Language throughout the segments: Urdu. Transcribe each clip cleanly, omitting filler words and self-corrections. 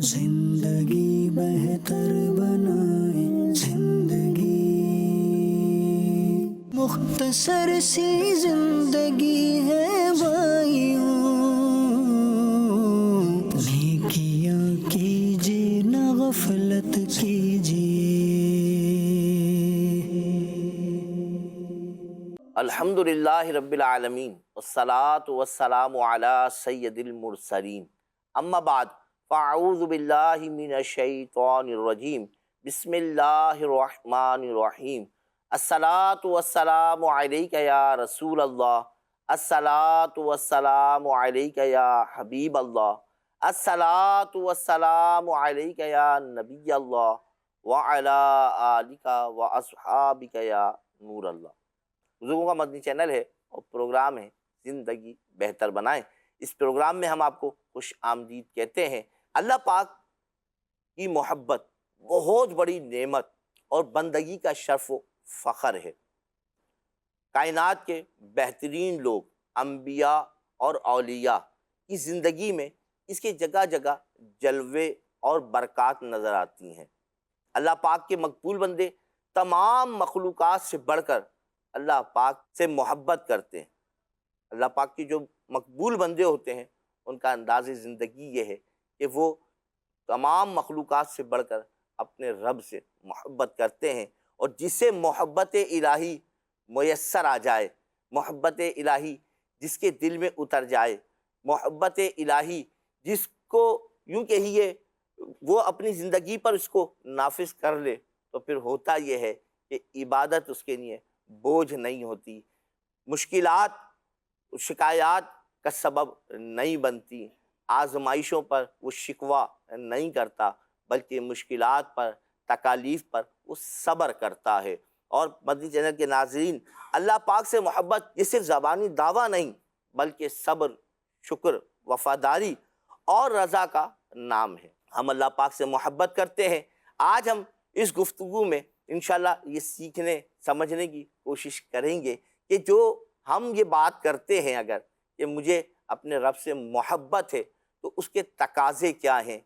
زندگی بہتر بنائے زندگی، مختصر سی زندگی ہے بھائیوں، نیکیاں کیجیے نہ غفلت کیجیے۔ الحمدللہ رب العالمین والصلاة والسلام علی سید المرسلین، اما بعد فاعوذ باللہ من الشیطان الرجیم، بسم اللہ الرحمن الرحیم۔ الصلاة والسلام علیک یا رسول اللہ، الصلاة والسلام علیک یا حبیب اللہ، الصلاة والسلام علیک یا نبی اللہ وعلی آلک واصحابک یا نور اللہ۔ بزرگوں کا مدنی چینل ہے اور پروگرام ہے زندگی بہتر بنائیں۔ اس پروگرام میں ہم آپ کو خوش آمدید کہتے ہیں۔ اللہ پاک کی محبت بہت بڑی نعمت اور بندگی کا شرف و فخر ہے۔ کائنات کے بہترین لوگ، انبیاء اور اولیاء کی زندگی میں اس کے جگہ جگہ جلوے اور برکات نظر آتی ہیں۔ اللہ پاک کے مقبول بندے تمام مخلوقات سے بڑھ کر اللہ پاک سے محبت کرتے ہیں۔ اللہ پاک کی جو مقبول بندے ہوتے ہیں ان کا انداز زندگی یہ ہے کہ وہ تمام مخلوقات سے بڑھ کر اپنے رب سے محبت کرتے ہیں، اور جسے محبت الہی میسر آ جائے، محبت الہی جس کے دل میں اتر جائے، محبت الہی جس کو یوں کہیے وہ اپنی زندگی پر اس کو نافذ کر لے، تو پھر ہوتا یہ ہے کہ عبادت اس کے لیے بوجھ نہیں ہوتی، مشکلات شکایات کا سبب نہیں بنتی، آزمائشوں پر وہ شکوہ نہیں کرتا، بلکہ مشکلات پر تکالیف پر وہ صبر کرتا ہے۔ اور مدنی چینل کے ناظرین، اللہ پاک سے محبت یہ صرف زبانی دعویٰ نہیں بلکہ صبر، شکر، وفاداری اور رضا کا نام ہے۔ ہم اللہ پاک سے محبت کرتے ہیں۔ آج ہم اس گفتگو میں انشاءاللہ یہ سیکھنے سمجھنے کی کوشش کریں گے کہ جو ہم یہ بات کرتے ہیں اگر کہ مجھے اپنے رب سے محبت ہے تو اس کے تقاضے کیا ہیں،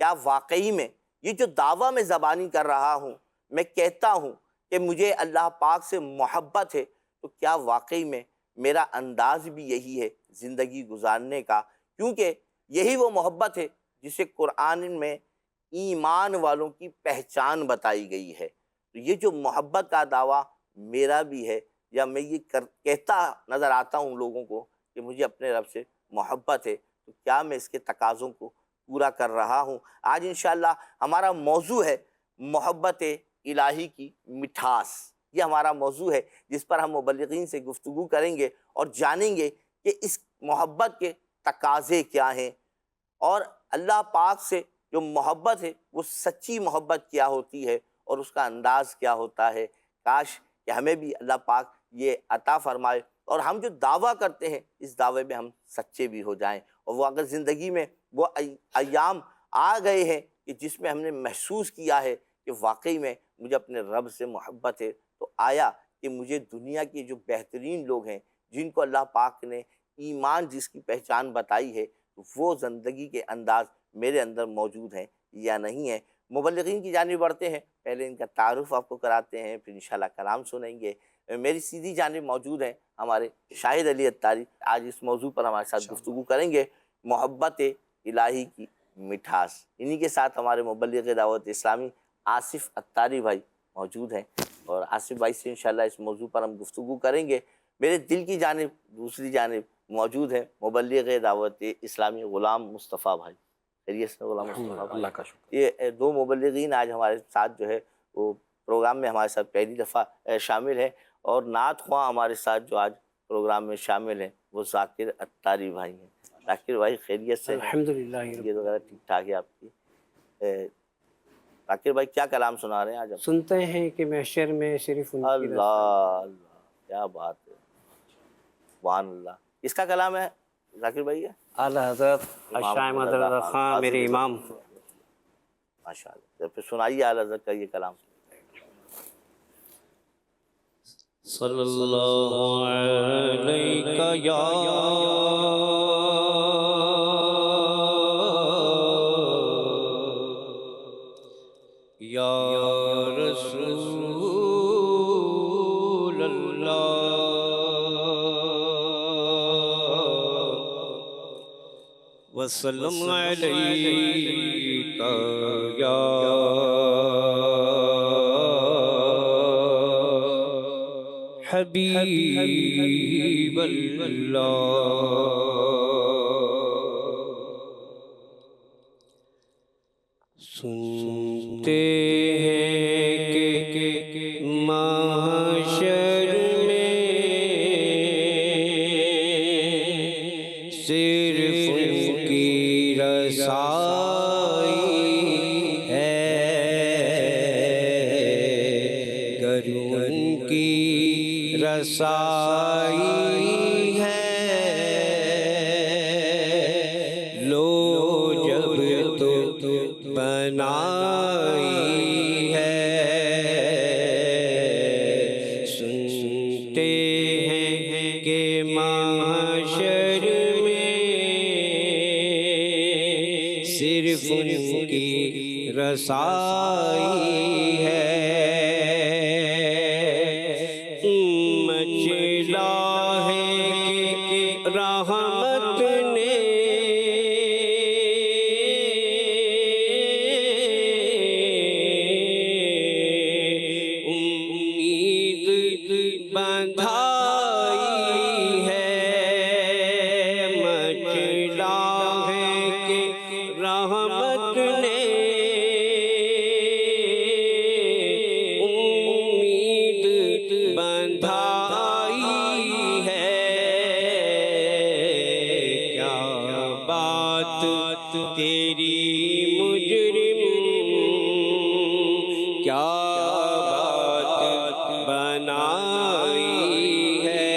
کیا واقعی میں یہ جو دعویٰ میں زبانی کر رہا ہوں، میں کہتا ہوں کہ مجھے اللہ پاک سے محبت ہے، تو کیا واقعی میں میرا انداز بھی یہی ہے زندگی گزارنے کا؟ کیونکہ یہی وہ محبت ہے جسے قرآن میں ایمان والوں کی پہچان بتائی گئی ہے۔ تو یہ جو محبت کا دعویٰ میرا بھی ہے، یا میں یہ کہتا نظر آتا ہوں لوگوں کو کہ مجھے اپنے رب سے محبت ہے، تو کیا میں اس کے تقاضوں کو پورا کر رہا ہوں؟ آج انشاءاللہ ہمارا موضوع ہے محبت الہی کی مٹھاس۔ یہ ہمارا موضوع ہے جس پر ہم مبلغین سے گفتگو کریں گے اور جانیں گے کہ اس محبت کے تقاضے کیا ہیں، اور اللہ پاک سے جو محبت ہے وہ سچی محبت کیا ہوتی ہے اور اس کا انداز کیا ہوتا ہے۔ کاش کہ ہمیں بھی اللہ پاک یہ عطا فرمائے اور ہم جو دعویٰ کرتے ہیں اس دعوے میں ہم سچے بھی ہو جائیں، اور وہ اگر زندگی میں وہ ایام آ گئے ہیں کہ جس میں ہم نے محسوس کیا ہے کہ واقعی میں مجھے اپنے رب سے محبت ہے، تو آیا کہ مجھے دنیا کے جو بہترین لوگ ہیں جن کو اللہ پاک نے ایمان جس کی پہچان بتائی ہے، وہ زندگی کے انداز میرے اندر موجود ہیں یا نہیں ہیں؟ مبلغین کی جانب بڑھتے ہیں، پہلے ان کا تعارف آپ کو کراتے ہیں، پھر انشاءاللہ کلام سنیں گے۔ میری سیدھی جانب موجود ہیں ہمارے شاہد علی اتاری، آج اس موضوع پر ہمارے ساتھ گفتگو کریں گے، محبت الہی کی مٹھاس۔ انہی کے ساتھ ہمارے مبلغ دعوت اسلامی آصف اتاری بھائی موجود ہیں، اور آصف بھائی سے انشاءاللہ اس موضوع پر ہم گفتگو کریں گے۔ میرے دل کی جانب دوسری جانب موجود ہیں مبلغ دعوت اسلامی غلام مصطفیٰ بھائی۔ خیریت سے غلام مصطفیٰ بھائی؟ اللہ کا شکر۔ یہ دو مبلغین آج ہمارے ساتھ جو ہے وہ پروگرام میں ہمارے ساتھ پہلی دفعہ شامل ہیں، اور نعت خواں ہمارے ساتھ جو آج پروگرام میں شامل ہیں وہ ذاکر اتاری بھائی ہیں۔ ذاکر بھائی خیریت سے؟ الحمدللہ۔ یہ وغیرہ ٹھیک ٹھاک ہے آپ کی؟ ذاکر بھائی کیا کلام سنا رہے ہیں آج آپ؟ سنتے ہیں کہ محشر میں صرف ان کی اللہ اللہ، کیا بات ہے، سبحان اللہ۔ اس کا کلام ہے ذاکر بھائی؟ ہے اعلیٰ حضرت شاہ احمد رضا خان میرے امام۔ ماشاء اللہ، پھر سنائیے اعلیٰ حضرت کا یہ کلام۔ صلی اللہ علیہ یا یا رسول اللہ وسلم علیکہ یا حبیب اللہ سنتے ہیں کہ محشر میں صرف ان کی رسائی ہے گر ان کی رسائی ہے لو جب تو بنائی ہے سنتے ہیں کہ محشر میں صرف ان کی رسائی ہے مچلا ہے کہ رحمت نے امید بندھائی ہے مچلا ہے کہ رحمت نے امید بندھائی ہے کیا بات تیری مجرم کیا بات بنائی ہے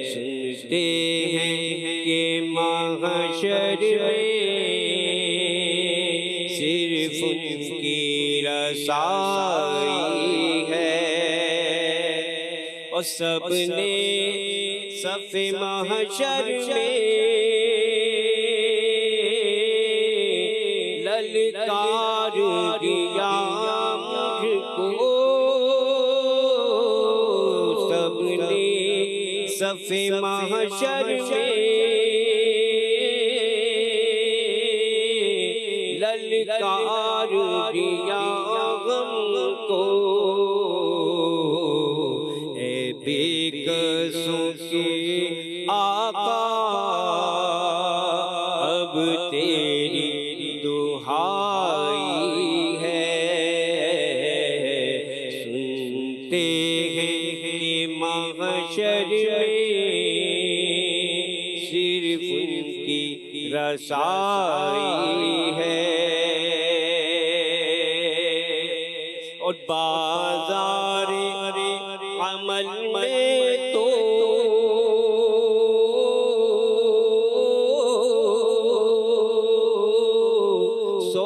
سنتے ہیں کہ محشر میں صرف ان کی رسائی ہے اور سب نے صف محشر میں للکار دیا مجھ کو سب نے صف محشر میں للکار دیا غم کو اے بے قصوں کے آقا اب تیری دہائی ہے سنتے ہیں کہ محشر میں صرف ان کی رسائی ہے اور بازار عمل میں تو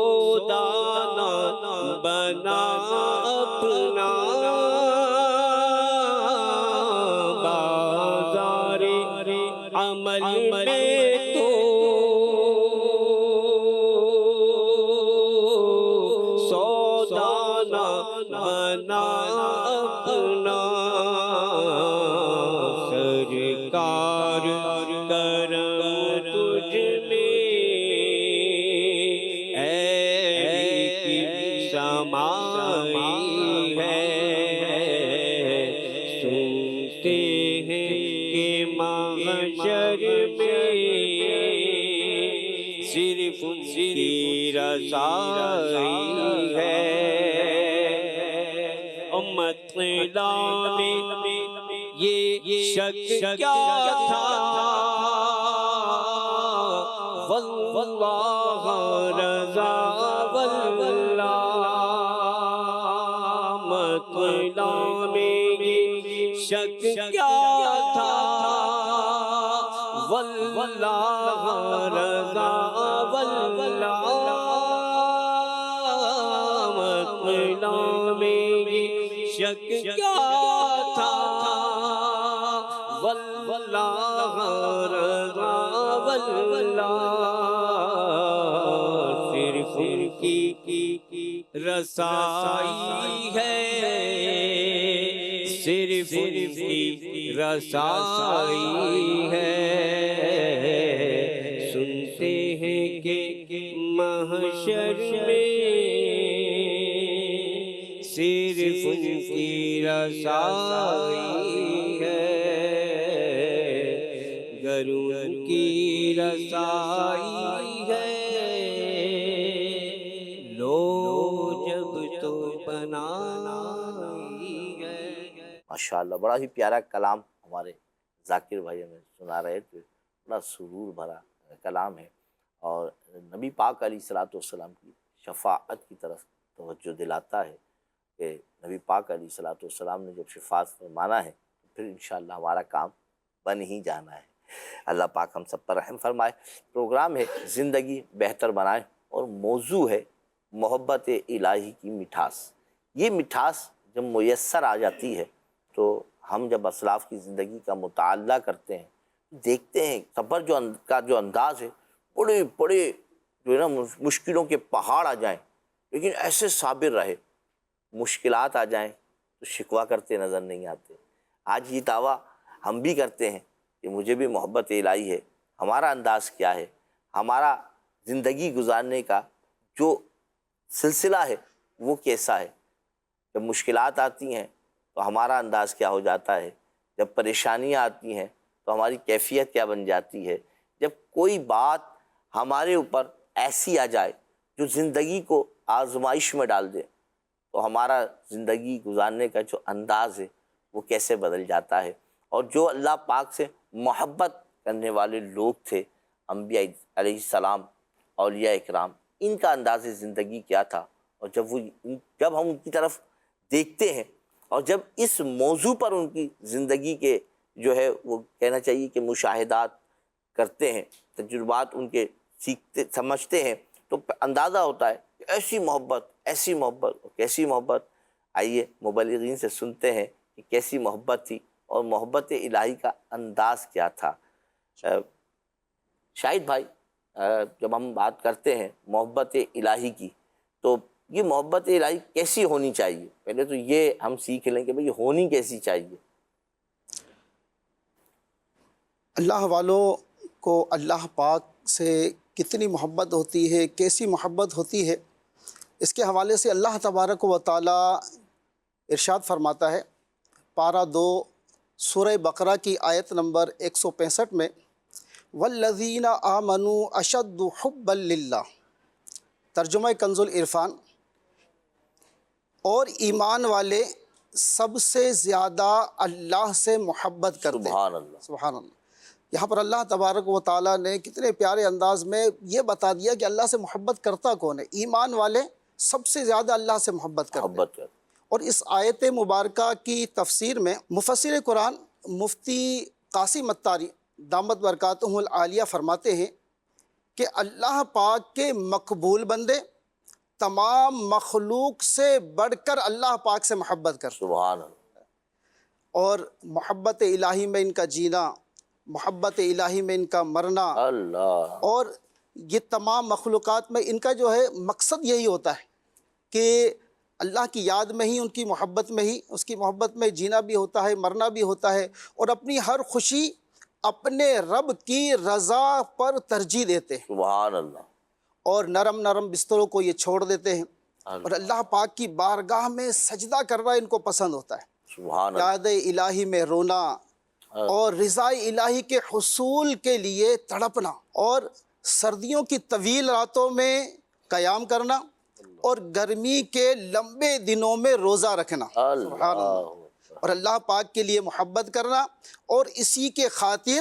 سودانا بنا اپنا بازار عمل میں تو سودانا بنا اپنا سرکار کرم تجھ میں سمائی ہے سنتے ہیں کہ محشر میں صرف ان کی رسائی ہے مطلع میں یہ شک کیا تھا واللہ رضا واللہ مطلع میں یہ شک کیا تھا واللہ رضا واللہ مطلع میں یہ شک کیا تھا واللہ رضا واللہ پھر ان کی رسائی ہے، صرف ان کی رسائی ہے۔ سنتے ہیں کہ محشر میں صرف ان کی رسائی ہے، گر ان کی رسائی ہے، لو جب تو بنانا ہی ہے۔ ماشاءاللہ، بڑا ہی پیارا کلام ہمارے ذاکر بھائی ہمیں سنا رہے تھے، بڑا سرور بھرا کلام ہے، اور نبی پاک علیہ الصلوۃ والسلام کی شفاعت کی طرف توجہ دلاتا ہے کہ نبی پاک علیہ الصلوۃ والسلام نے جب شفاعت فرمانا ہے تو پھر انشاءاللہ ہمارا کام بن ہی جانا ہے۔ اللہ پاک ہم سب پر رحم فرمائے۔ پروگرام ہے زندگی بہتر بنائیں، اور موضوع ہے محبت الہی کی مٹھاس۔ یہ مٹھاس جب میسر آ جاتی ہے تو ہم جب اسلاف کی زندگی کا مطالعہ کرتے ہیں، دیکھتے ہیں صبر کا جو انداز ہے، بڑے بڑے جو ہے نا مشکلوں کے پہاڑ آ جائیں لیکن ایسے صابر رہے، مشکلات آ جائیں تو شکوہ کرتے نظر نہیں آتے۔ آج یہ دعویٰ ہم بھی کرتے ہیں کہ مجھے بھی محبت الہی ہے۔ ہمارا انداز کیا ہے، ہمارا زندگی گزارنے کا جو سلسلہ ہے وہ کیسا ہے؟ جب مشکلات آتی ہیں تو ہمارا انداز کیا ہو جاتا ہے؟ جب پریشانیاں آتی ہیں تو ہماری کیفیت کیا بن جاتی ہے؟ جب کوئی بات ہمارے اوپر ایسی آ جائے جو زندگی کو آزمائش میں ڈال دے تو ہمارا زندگی گزارنے کا جو انداز ہے وہ کیسے بدل جاتا ہے؟ اور جو اللہ پاک سے محبت کرنے والے لوگ تھے، انبیاء علیہ السلام، اولیاء اکرام، ان کا انداز زندگی کیا تھا؟ اور جب ہم ان کی طرف دیکھتے ہیں اور جب اس موضوع پر ان کی زندگی کے جو ہے وہ کہنا چاہیے کہ مشاہدات کرتے ہیں، تجربات ان کے سیکھتے سمجھتے ہیں، تو اندازہ ہوتا ہے کہ ایسی محبت اور کیسی محبت۔ آئیے مبلغین سے سنتے ہیں کہ کیسی محبت تھی اور محبت الہی کا انداز کیا تھا۔ شاہد بھائی، جب ہم بات کرتے ہیں محبت الہی کی تو یہ محبت الہی کیسی ہونی چاہیے؟ پہلے تو یہ ہم سیکھ لیں کہ بھئی یہ ہونی کیسی چاہیے؟ اللہ والوں کو اللہ پاک سے کتنی محبت ہوتی ہے، کیسی محبت ہوتی ہے، اس کے حوالے سے اللہ تبارک و تعالی ارشاد فرماتا ہے، پارہ 2 سورہ بقرہ کی آیت نمبر 165 میں، والذین آمنوا اشد حبا للہ، ترجمہ کنز العرفان، اور ایمان والے سب سے زیادہ اللہ سے محبت کرتے ہیں۔ سبحان اللہ، سبحان اللہ۔ یہاں پر اللہ تبارک و تعالیٰ نے کتنے پیارے انداز میں یہ بتا دیا کہ اللہ سے محبت کرتا کون ہے۔ ایمان والے سب سے زیادہ اللہ سے محبت کرتے ہیں۔ اور اس آیت مبارکہ کی تفسیر میں مفسر قرآن مفتی قاسم اتاری دامت برکاتہ العالیہ فرماتے ہیں کہ اللہ پاک کے مقبول بندے تمام مخلوق سے بڑھ کر اللہ پاک سے محبت کرتے ہیں۔ سبحان اللہ۔ اور محبت الہی میں ان کا جینا، محبت الہی میں ان کا مرنا، اللہ، اور یہ تمام مخلوقات میں ان کا جو ہے مقصد یہی ہوتا ہے کہ اللہ کی یاد میں ہی، ان کی محبت میں ہی، اس کی محبت میں جینا بھی ہوتا ہے، مرنا بھی ہوتا ہے، اور اپنی ہر خوشی اپنے رب کی رضا پر ترجیح دیتے ہیں، سبحان اللہ، اور نرم نرم بستروں کو یہ چھوڑ دیتے ہیں، اور اللہ پاک کی بارگاہ میں سجدہ کرنا ان کو پسند ہوتا ہے۔ سبحان اللہ، یاد الہی میں رونا اور رضا الہی کے حصول کے لیے تڑپنا، اور سردیوں کی طویل راتوں میں قیام کرنا، اور گرمی کے لمبے دنوں میں روزہ رکھنا، سبحان اللہ، اور اللہ پاک کے لیے محبت کرنا، اور اسی کے خاطر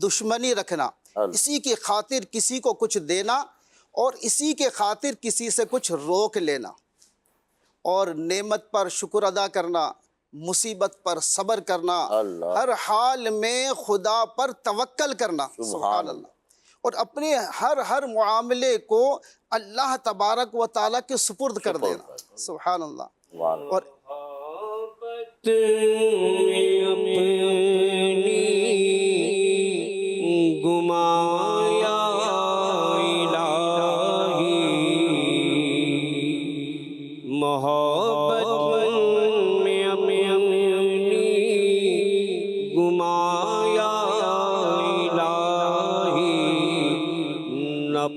دشمنی رکھنا، اسی کی خاطر کسی کو کچھ دینا، اور اسی کے خاطر کسی سے کچھ روک لینا، اور نعمت پر شکر ادا کرنا، مصیبت پر صبر کرنا، ہر حال میں خدا پر توکل کرنا، سبحان اللہ، اور اپنے ہر معاملے کو اللہ تبارک و تعالیٰ کے سپرد کر دینا، سبحان اللہ۔ اور گمایا الہی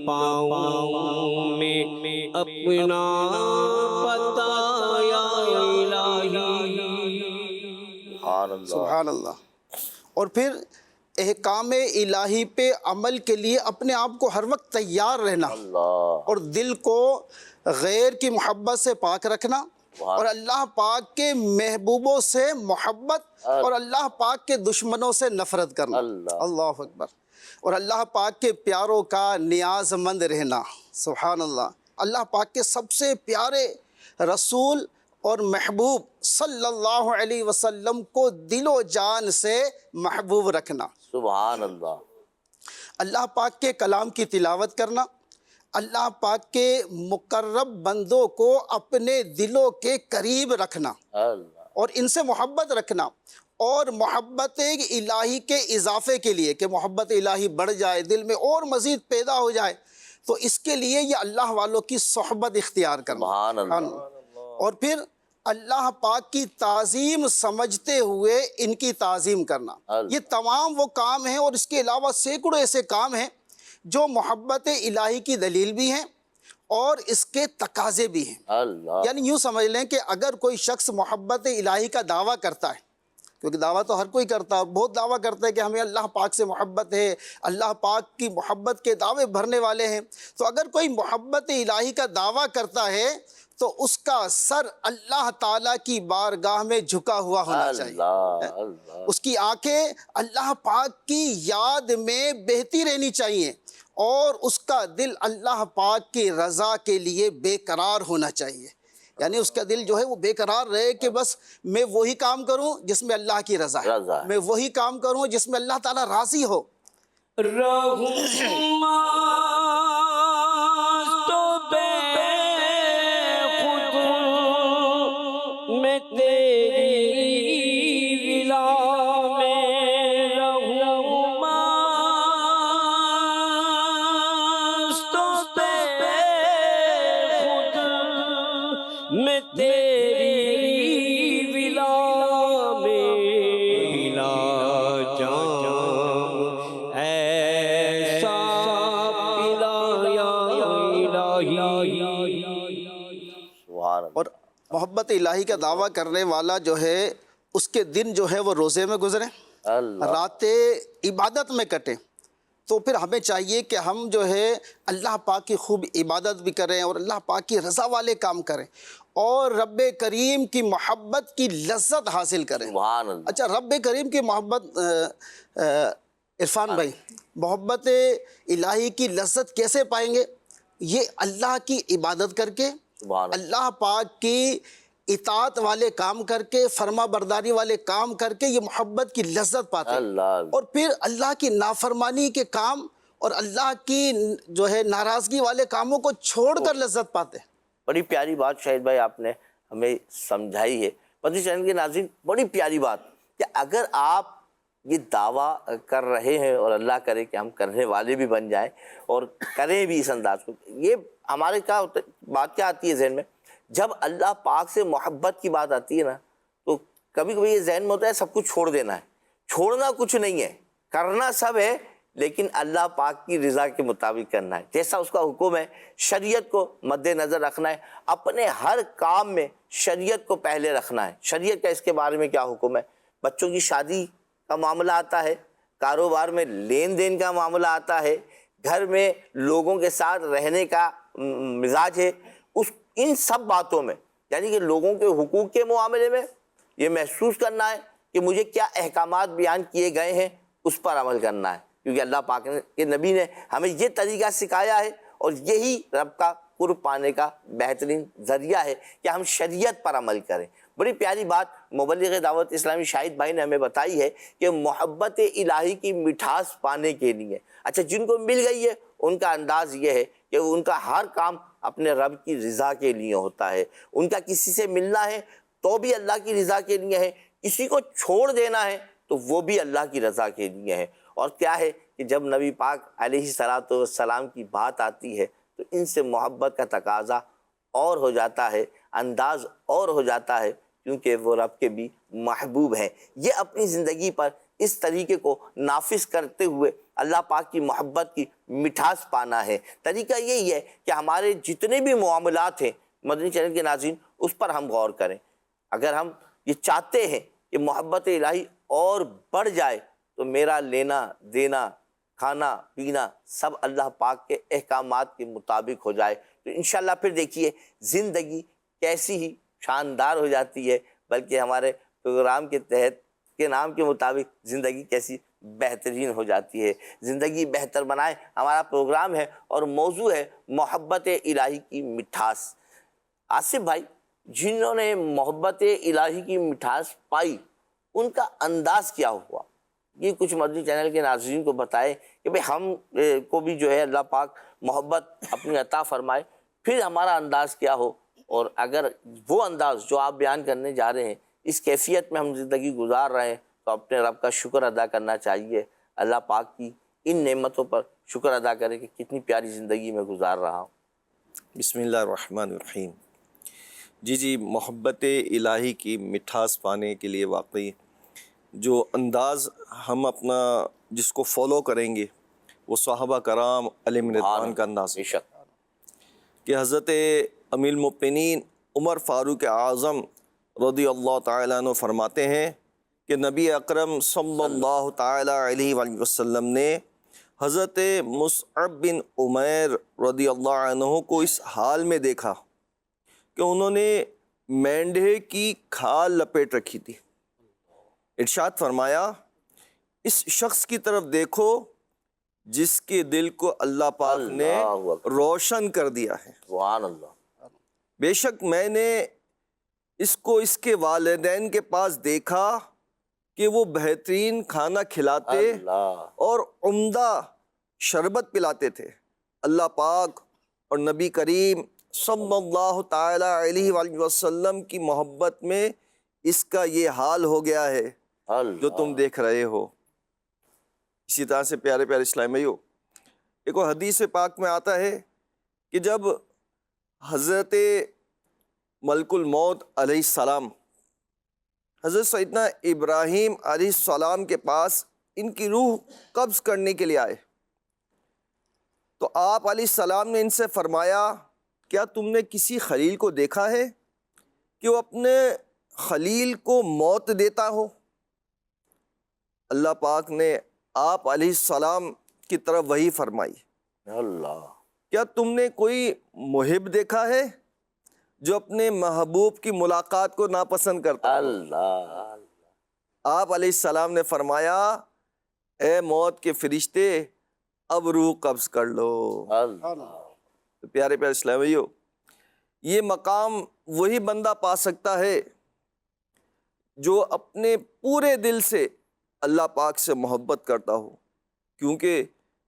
پاؤں میں اپنا بتایا الہی۔ سبحان اللہ۔ سبحان اللہ۔ اور پھر احکام الہی پہ عمل کے لیے اپنے آپ کو ہر وقت تیار رہنا، اللہ، اور دل کو غیر کی محبت سے پاک رکھنا، اور اللہ پاک کے محبوبوں سے محبت اور اللہ پاک کے دشمنوں سے نفرت کرنا۔ اللہ اکبر۔ اور اللہ پاک کے پیاروں کا نیاز مند رہنا۔ سبحان اللہ۔ اللہ پاک کے سب سے پیارے رسول اور محبوب صلی اللہ علیہ وسلم کو دل و جان سے محبوب رکھنا۔ سبحان اللہ۔ اللہ پاک کے کلام کی تلاوت کرنا، اللہ پاک کے مقرب بندوں کو اپنے دلوں کے قریب رکھنا اللہ، اور ان سے محبت رکھنا، اور محبت الہی کے اضافے کے لیے کہ محبت الہی بڑھ جائے، دل میں اور مزید پیدا ہو جائے، تو اس کے لیے یہ اللہ والوں کی صحبت اختیار کرنا۔ سبحان اللہ۔ اور پھر اللہ پاک کی تعظیم سمجھتے ہوئے ان کی تعظیم کرنا۔ یہ تمام وہ کام ہیں، اور اس کے علاوہ سینکڑوں ایسے کام ہیں جو محبت الہی کی دلیل بھی ہیں اور اس کے تقاضے بھی ہیں۔ اللہ، یعنی یوں سمجھ لیں کہ اگر کوئی شخص محبت الہی کا دعویٰ کرتا ہے، کیونکہ دعویٰ تو ہر کوئی کرتا ہے، بہت دعویٰ کرتا ہے کہ ہمیں اللہ پاک سے محبت ہے، اللہ پاک کی محبت کے دعوے بھرنے والے ہیں، تو اگر کوئی محبت الہی کا دعویٰ کرتا ہے تو اس کا سر اللہ تعالیٰ کی بارگاہ میں جھکا ہوا ہونا چاہیے، اللہ، اللہ، اس کی آنکھیں اللہ پاک کی یاد میں بہتی رہنی چاہیے، اور اس کا دل اللہ پاک کی رضا کے لیے بے قرار ہونا چاہیے۔ یعنی اس کا دل جو ہے وہ بے قرار رہے کہ بس میں وہی کام کروں جس میں اللہ کی رضا ہے، میں وہی کام کروں جس میں اللہ تعالیٰ راضی ہو۔ میں تیری ولا میں رہوں مست بے خود، میں تیری ولا میں ملا جام ایسا پلایا الہی۔ سبحان اللہ۔ اور محبت الہی کا دعویٰ کرنے والا جو ہے اس کے دن جو ہے وہ روزے میں گزریں، اللہ، راتیں عبادت میں کٹیں۔ تو پھر ہمیں چاہیے کہ ہم جو ہے اللہ پاک کی خوب عبادت بھی کریں اور اللہ پاک کی رضا والے کام کریں اور رب کریم کی محبت کی لذت حاصل کریں۔ سبحان اللہ۔ اچھا، رب کریم کی محبت، عرفان بھائی، محبت الہی کی لذت کیسے پائیں گے؟ یہ اللہ کی عبادت کر کے، سبحان اللہ، اللہ پاک کی اطاعت والے کام کر کے، فرما برداری والے کام کر کے یہ محبت کی لذت پاتے ہیں۔ اللہ، اور پھر اللہ کی نافرمانی کے کام اور اللہ کی جو ہے ناراضگی والے کاموں کو چھوڑ کر لذت پاتے ہیں۔ بڑی پیاری بات شاہد بھائی آپ نے ہمیں سمجھائی ہے۔ مدنی چینل کے ناظرین، بڑی پیاری بات کہ اگر آپ یہ دعویٰ کر رہے ہیں اور اللہ کرے کہ ہم کرنے والے بھی بن جائیں اور کریں بھی اس انداز کو، یہ ہمارے کیا ہوتا ہے، بات کیا آتی ہے ذہن میں، جب اللہ پاک سے محبت کی بات آتی ہے نا تو کبھی کبھی یہ ذہن میں ہوتا ہے سب کچھ چھوڑ دینا ہے۔ چھوڑنا کچھ نہیں ہے، کرنا سب ہے، لیکن اللہ پاک کی رضا کے مطابق کرنا ہے، جیسا اس کا حکم ہے، شریعت کو مد نظر رکھنا ہے، اپنے ہر کام میں شریعت کو پہلے رکھنا ہے۔ شریعت کا اس کے بارے میں کیا حکم ہے؟ بچوں کی شادی کا معاملہ آتا ہے، کاروبار میں لین دین کا معاملہ آتا ہے، گھر میں لوگوں کے ساتھ رہنے کا مزاج ہے، ان سب باتوں میں یعنی کہ لوگوں کے حقوق کے معاملے میں یہ محسوس کرنا ہے کہ مجھے کیا احکامات بیان کیے گئے ہیں، اس پر عمل کرنا ہے، کیونکہ اللہ پاک کے نبی نے ہمیں یہ طریقہ سکھایا ہے اور یہی رب کا قرب پانے کا بہترین ذریعہ ہے کہ ہم شریعت پر عمل کریں۔ بڑی پیاری بات مبلغ دعوت اسلامی شاہد بھائی نے ہمیں بتائی ہے کہ محبت الہی کی مٹھاس پانے کے لیے، اچھا جن کو مل گئی ہے ان کا انداز یہ ہے کہ ان کا ہر کام اپنے رب کی رضا کے لیے ہوتا ہے، ان کا کسی سے ملنا ہے تو بھی اللہ کی رضا کے لیے ہے، کسی کو چھوڑ دینا ہے تو وہ بھی اللہ کی رضا کے لیے ہے۔ اور کیا ہے کہ جب نبی پاک علیہ الصلوۃ والسلام کی بات آتی ہے تو ان سے محبت کا تقاضا اور ہو جاتا ہے، انداز اور ہو جاتا ہے، کیونکہ وہ رب کے بھی محبوب ہیں۔ یہ اپنی زندگی پر اس طریقے کو نافذ کرتے ہوئے اللہ پاک کی محبت کی مٹھاس پانا ہے۔ طریقہ یہی ہے کہ ہمارے جتنے بھی معاملات ہیں مدنی چینل کے ناظرین، اس پر ہم غور کریں۔ اگر ہم یہ چاہتے ہیں کہ محبت الہی اور بڑھ جائے تو میرا لینا دینا کھانا پینا سب اللہ پاک کے احکامات کے مطابق ہو جائے تو انشاءاللہ پھر دیکھیے زندگی کیسی ہی شاندار ہو جاتی ہے، بلکہ ہمارے پروگرام کے تحت کے نام کے مطابق زندگی کیسی بہترین ہو جاتی ہے۔ زندگی بہتر بنائے ہمارا پروگرام ہے اور موضوع ہے محبت الہی کی مٹھاس۔ آصف بھائی، جنہوں نے محبت الہی کی مٹھاس پائی ان کا انداز کیا ہوا، یہ کچھ مدنی چینل کے ناظرین کو بتائے کہ بھئی ہم کو بھی جو ہے اللہ پاک محبت اپنی عطا فرمائے، پھر ہمارا انداز کیا ہو، اور اگر وہ انداز جو آپ بیان کرنے جا رہے ہیں اس کیفیت میں ہم زندگی گزار رہے ہیں تو اپنے رب کا شکر ادا کرنا چاہیے۔ اللہ پاک کی ان نعمتوں پر شکر ادا کریں کہ کتنی پیاری زندگی میں گزار رہا ہوں۔ بسم اللہ الرحمن الرحیم۔ جی محبت الہی کی مٹھاس پانے کے لیے واقعی جو انداز ہم اپنا جس کو فالو کریں گے وہ صحابہ کرام علیہم رضوان کا انداز ہے بے شک۔ کہ حضرت امیر المؤمنین عمر فاروق اعظم رضی اللہ تعالیٰ عنہ فرماتے ہیں کہ نبی اکرم صلی اللہ تعالیٰ علیہ وآلہ وسلم نے حضرت مصعب بن عمیر رضی اللہ عنہ کو اس حال میں دیکھا کہ انہوں نے مینڈھے کی کھال لپیٹ رکھی تھی۔ ارشاد فرمایا اس شخص کی طرف دیکھو جس کے دل کو اللہ پاک نے اللہ اکبر، روشن کر دیا ہے۔ سبحان اللہ۔ بے شک میں نے اس کو اس کے والدین کے پاس دیکھا کہ وہ بہترین کھانا کھلاتے اللہ، اور عمدہ شربت پلاتے تھے۔ اللہ پاک اور نبی کریم صلی اللہ تعالی علیہ وآلہ وسلم کی محبت میں اس کا یہ حال ہو گیا ہے اللہ، جو تم دیکھ رہے ہو۔ اسی طرح سے پیارے پیارے اسلام بھائیو، ایک حدیث پاک میں آتا ہے کہ جب حضرت ملک الموت علیہ السلام حضرت سیدنا ابراہیم علیہ السلام کے پاس ان کی روح قبض کرنے کے لیے آئے تو آپ علیہ السلام نے ان سے فرمایا کیا تم نے کسی خلیل کو دیکھا ہے کہ وہ اپنے خلیل کو موت دیتا ہو؟ اللہ پاک نے آپ علیہ السلام کی طرف وحی فرمائی اللہ، کیا تم نے کوئی محب دیکھا ہے جو اپنے محبوب کی ملاقات کو ناپسند کرتا ہو؟ اللہ، آپ علیہ السلام نے فرمایا اے موت کے فرشتے اب روح قبض کر لو۔ اللہ، تو پیارے پیارے اسلامیو، یہ مقام وہی بندہ پا سکتا ہے جو اپنے پورے دل سے اللہ پاک سے محبت کرتا ہو، کیونکہ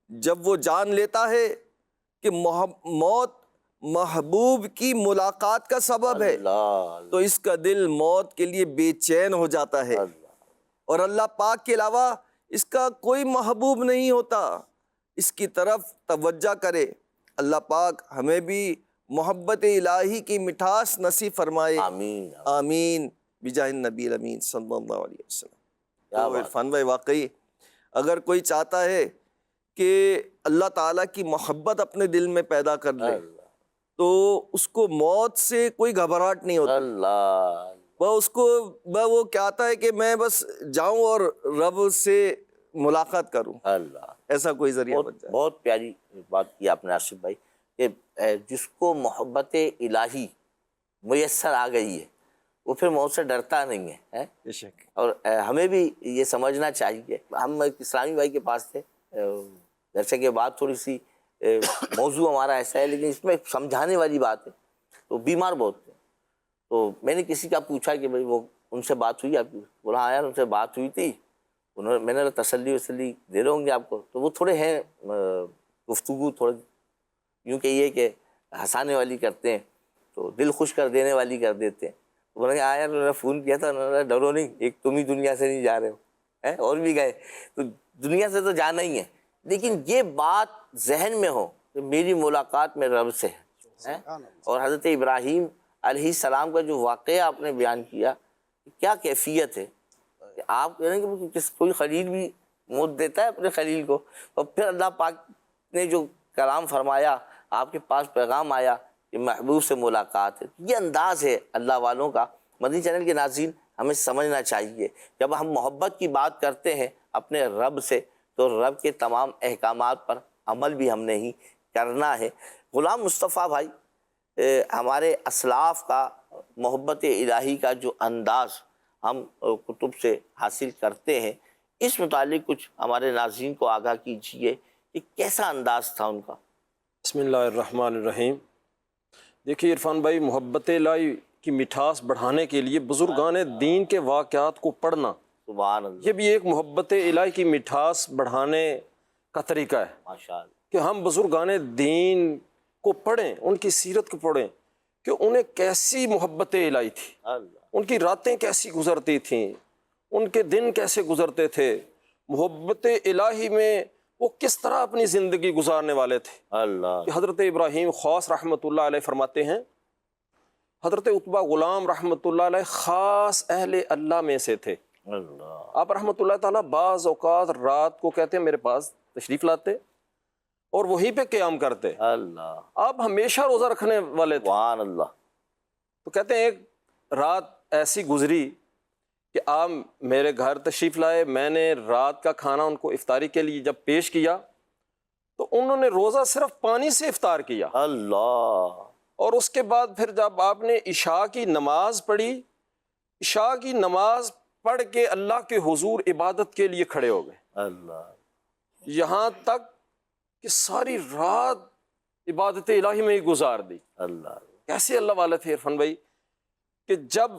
جب وہ جان لیتا ہے کہ موت محبوب کی ملاقات کا سبب ہے اللہ، تو اس کا دل موت کے لیے بے چین ہو جاتا ہے، اور اللہ پاک کے علاوہ اس کا کوئی محبوب نہیں ہوتا، اس کی طرف توجہ کرے۔ اللہ پاک ہمیں بھی محبت الہی کی مٹھاس نصیب فرمائے، آمین۔ آمین بجاہ النبی الامین صلی اللہ علیہ وسلم۔ کیا تو بات، عرفان بھائی، واقعی اگر کوئی چاہتا ہے کہ اللہ تعالیٰ کی محبت اپنے دل میں پیدا کر لے تو اس کو موت سے کوئی گھبراہٹ نہیں ہوتی، اللہ، وہ کہتا ہے کہ میں بس جاؤں اور رب سے ملاقات کروں، اللہ، ایسا کوئی ذریعہ بن بہت جائے۔ بہت پیاری بات کی آپ نے آصف بھائی کہ جس کو محبت الہی میسر آ گئی ہے وہ پھر موت سے ڈرتا نہیں ہے۔ بے شک، اور ہمیں بھی یہ سمجھنا چاہیے۔ ہم ایک اسلامی بھائی کے پاس تھے، جیسے کہ بات تھوڑی سی موضوع ہمارا ایسا ہے لیکن اس میں سمجھانے والی بات ہے، تو بیمار بہت تھے، تو میں نے کسی کا پوچھا کہ بھائی وہ ان سے بات ہوئی آپ کی؟ بولا ہاں یار ان سے بات ہوئی تھی، میں نے تسلی وسلی دے رہے ہوں گے آپ کو، تو وہ تھوڑے ہیں گفتگو تھوڑے یوں کہیے کہ ہنسانے والی کرتے ہیں تو دل خوش کر دینے والی کر دیتے ہیں۔ انہوں نے آیا انہوں نے فون کیا تھا، انہوں نے ڈرو نہیں، ایک تم ہی دنیا سے نہیں جا رہے ہو، اور بھی گئے تو دنیا سے تو جانا ہی ہے، لیکن یہ بات ذہن میں ہو کہ میری ملاقات میں رب سے ہے۔ اور حضرت ابراہیم علیہ السلام کا جو واقعہ آپ نے بیان کیا، کیا کیفیت ہے کہ آپ کہہ رہے ہیں کہ کوئی خلیل بھی موت دیتا ہے اپنے خلیل کو. اور پھر اللہ پاک نے جو کلام فرمایا, آپ کے پاس پیغام آیا کہ محبوب سے ملاقات ہے. یہ انداز ہے اللہ والوں کا. مدنی چینل کے ناظرین, ہمیں سمجھنا چاہیے جب ہم محبت کی بات کرتے ہیں اپنے رب سے تو رب کے تمام احکامات پر عمل بھی ہم نے ہی کرنا ہے. غلام مصطفیٰ بھائی, ہمارے اسلاف کا محبت الہی کا جو انداز ہم کتب سے حاصل کرتے ہیں, اس متعلق کچھ ہمارے ناظرین کو آگاہ کیجیے کہ کیسا انداز تھا ان کا. بسم اللہ الرحمن الرحیم. دیکھیے عرفان بھائی, محبت الہی کی مٹھاس بڑھانے کے لیے بزرگان دین کے واقعات کو پڑھنا, سبحان اللہ, یہ بھی ایک محبت الہی کی مٹھاس بڑھانے کا طریقہ ہے ماشاء اللہ. کہ ہم بزرگان دین کو پڑھیں, ان کی سیرت کو پڑھیں کہ انہیں کیسی محبت الہی تھی, اللہ, ان کی راتیں کیسی گزرتی تھیں, ان کے دن کیسے گزرتے تھے, محبت الہی میں وہ کس طرح اپنی زندگی گزارنے والے تھے. اللہ, کہ حضرت ابراہیم خاص رحمۃ اللہ علیہ فرماتے ہیں, حضرت عتبہ غلام رحمۃ اللہ علیہ خاص اہل اللہ میں سے تھے. اللہ, آپ رحمۃ اللہ تعالیٰ بعض اوقات رات کو کہتے ہیں میرے پاس تشریف لاتے اور وہیں پہ قیام کرتے. اللہ, آپ ہمیشہ روزہ رکھنے والے تھے. سبحان اللہ, تو کہتے ہیں ایک رات ایسی گزری کہ آپ میرے گھر تشریف لائے, میں نے رات کا کھانا ان کو افطاری کے لیے جب پیش کیا تو انہوں نے روزہ صرف پانی سے افطار کیا. اللہ, اور اس کے بعد پھر جب آپ نے عشاء کی نماز پڑھی, عشاء کی نماز پڑھ کے اللہ کے حضور عبادت کے لیے کھڑے ہو گئے. اللہ, یہاں تک کہ ساری رات عبادت الہی میں ہی گزار دی. اللہ, کیسے اللہ والے تھے عرفان بھائی کہ جب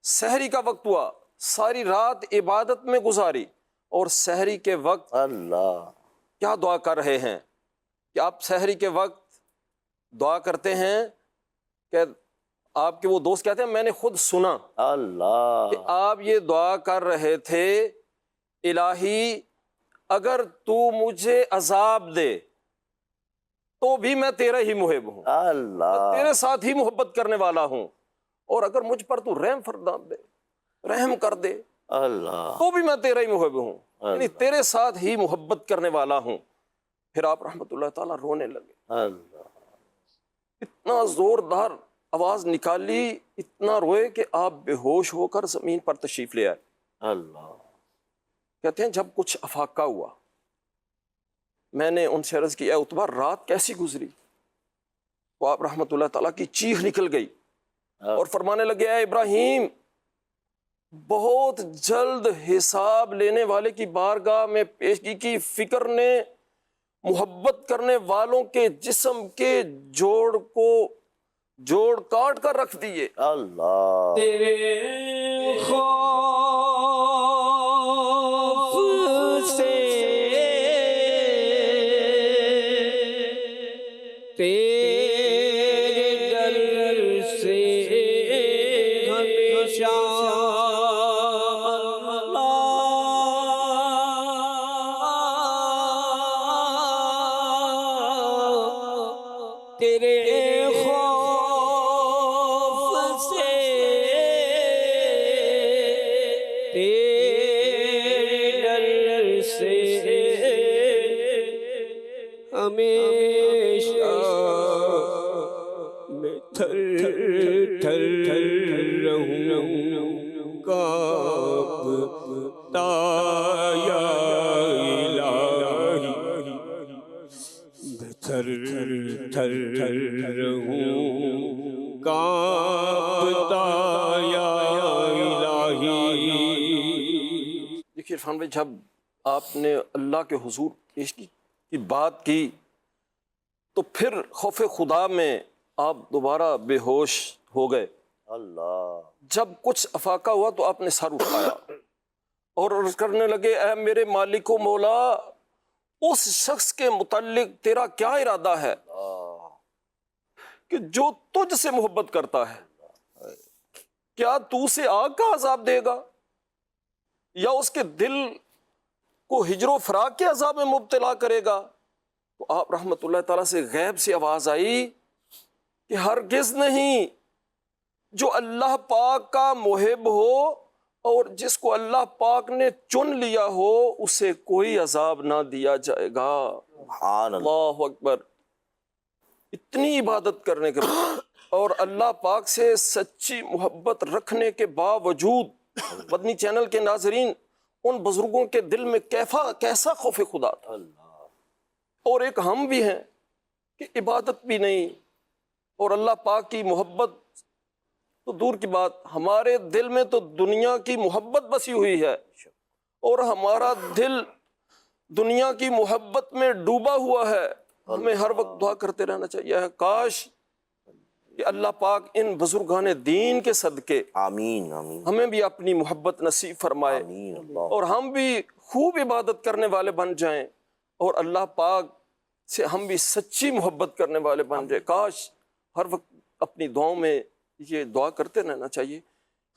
سحری کا وقت ہوا ساری رات عبادت میں گزاری, اور سحری کے وقت اللہ, کیا دعا کر رہے ہیں کہ آپ سحری کے وقت دعا کرتے ہیں کہ آپ کے وہ دوست کہتے ہیں میں نے خود سنا اللہ, کہ آپ یہ دعا کر رہے تھے, الہی اگر تو مجھے عذاب دے تو بھی میں تیرا ہی محب ہوں, میں اللہ, تیرے ساتھ ہی محبت کرنے والا ہوں, اور اگر مجھ پر تو رحم فرما دے, رحم کر دے اللہ, تو بھی میں تیرا ہی محب ہوں, یعنی تیرے ساتھ ہی محبت کرنے والا ہوں. پھر آپ رحمۃ اللہ تعالیٰ رونے لگے, اللہ, اتنا زوردار آواز نکالی, اتنا روئے کہ آپ بے ہوش ہو کر زمین پر تشریف لے آئے. اللہ, کہتے ہیں جب کچھ افاقہ ہوا میں نے ان سے عرض کی اے عتبہ رات کیسی گزری, تو آپ رحمۃ اللہ تعالیٰ کی چیخ نکل گئی اور فرمانے لگے اے ابراہیم, بہت جلد حساب لینے والے کی بارگاہ میں پیشگی کی فکر نے محبت کرنے والوں کے جسم کے جوڑ کو جوڑ کاٹ کر رکھ دیے. اللہ, تیرے خوف سے تیرے ڈر سے ہمیشہ اللہ, تیرے ہمیشہ میں تھر تھر رہوں, کانپتا یا الہی, میں تھر تھر رہوں, کانپتا یا الہی. دیکھیے عرفان بھائی جب آپ نے اللہ کے حضور پیشگی کی بات کی تو پھر خوف خدا میں آپ دوبارہ بے ہوش ہو گئے. اللہ, جب کچھ افاقہ ہوا تو آپ نے سر اٹھایا اور عرض کرنے لگے اے میرے مالک و مولا, اس شخص کے متعلق تیرا کیا ارادہ ہے کہ جو تجھ سے محبت کرتا ہے, کیا تو اسے آگ کا عذاب دے گا یا اس کے دل کو ہجر و فراق کے عذاب میں مبتلا کرے گا؟ تو آپ رحمۃ اللہ تعالیٰ سے غیب سے آواز آئی کہ ہرگز نہیں, جو اللہ پاک کا محب ہو اور جس کو اللہ پاک نے چن لیا ہو اسے کوئی عذاب نہ دیا جائے گا۔ سبحان اللہ۔ اللہ اکبر۔ اتنی عبادت کرنے کے بعد اور اللہ پاک سے سچی محبت رکھنے کے باوجود مدنی چینل کے ناظرین، ان بزرگوں کے دل میں کیسا خوف خدا تھا، اور ایک ہم بھی ہیں کہ عبادت بھی نہیں اور اللہ پاک کی محبت تو دور کی بات، ہمارے دل میں تو دنیا کی محبت بسی ہوئی ہے، اور ہمارا دل دنیا کی محبت میں ڈوبا ہوا ہے۔ ہمیں ہر وقت دعا کرتے رہنا چاہیے، کاش کہ اللہ پاک ان بزرگان دین کے صدقے آمین آمین ہمیں بھی اپنی محبت نصیب فرمائے، آمین اللہ۔ اور ہم بھی خوب عبادت کرنے والے بن جائیں، اور اللہ پاک سے ہم بھی سچی محبت کرنے والے بن جائیں۔ کاش ہر وقت اپنی دعاؤں میں یہ دعا کرتے رہنا چاہیے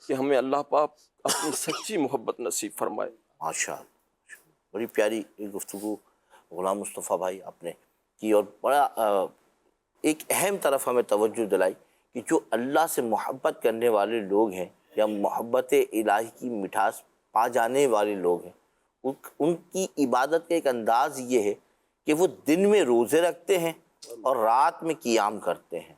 کہ ہمیں اللہ پاک اپنی سچی محبت نصیب فرمائے۔ ماشاء اللہ، بڑی پیاری گفتگو غلام مصطفیٰ بھائی آپ نے کی، اور بڑا ایک اہم طرف ہمیں توجہ دلائی کہ جو اللہ سے محبت کرنے والے لوگ ہیں یا محبت الہی کی مٹھاس پا جانے والے لوگ ہیں، ان کی عبادت کا ایک انداز یہ ہے کہ وہ دن میں روزے رکھتے ہیں اور رات میں قیام کرتے ہیں۔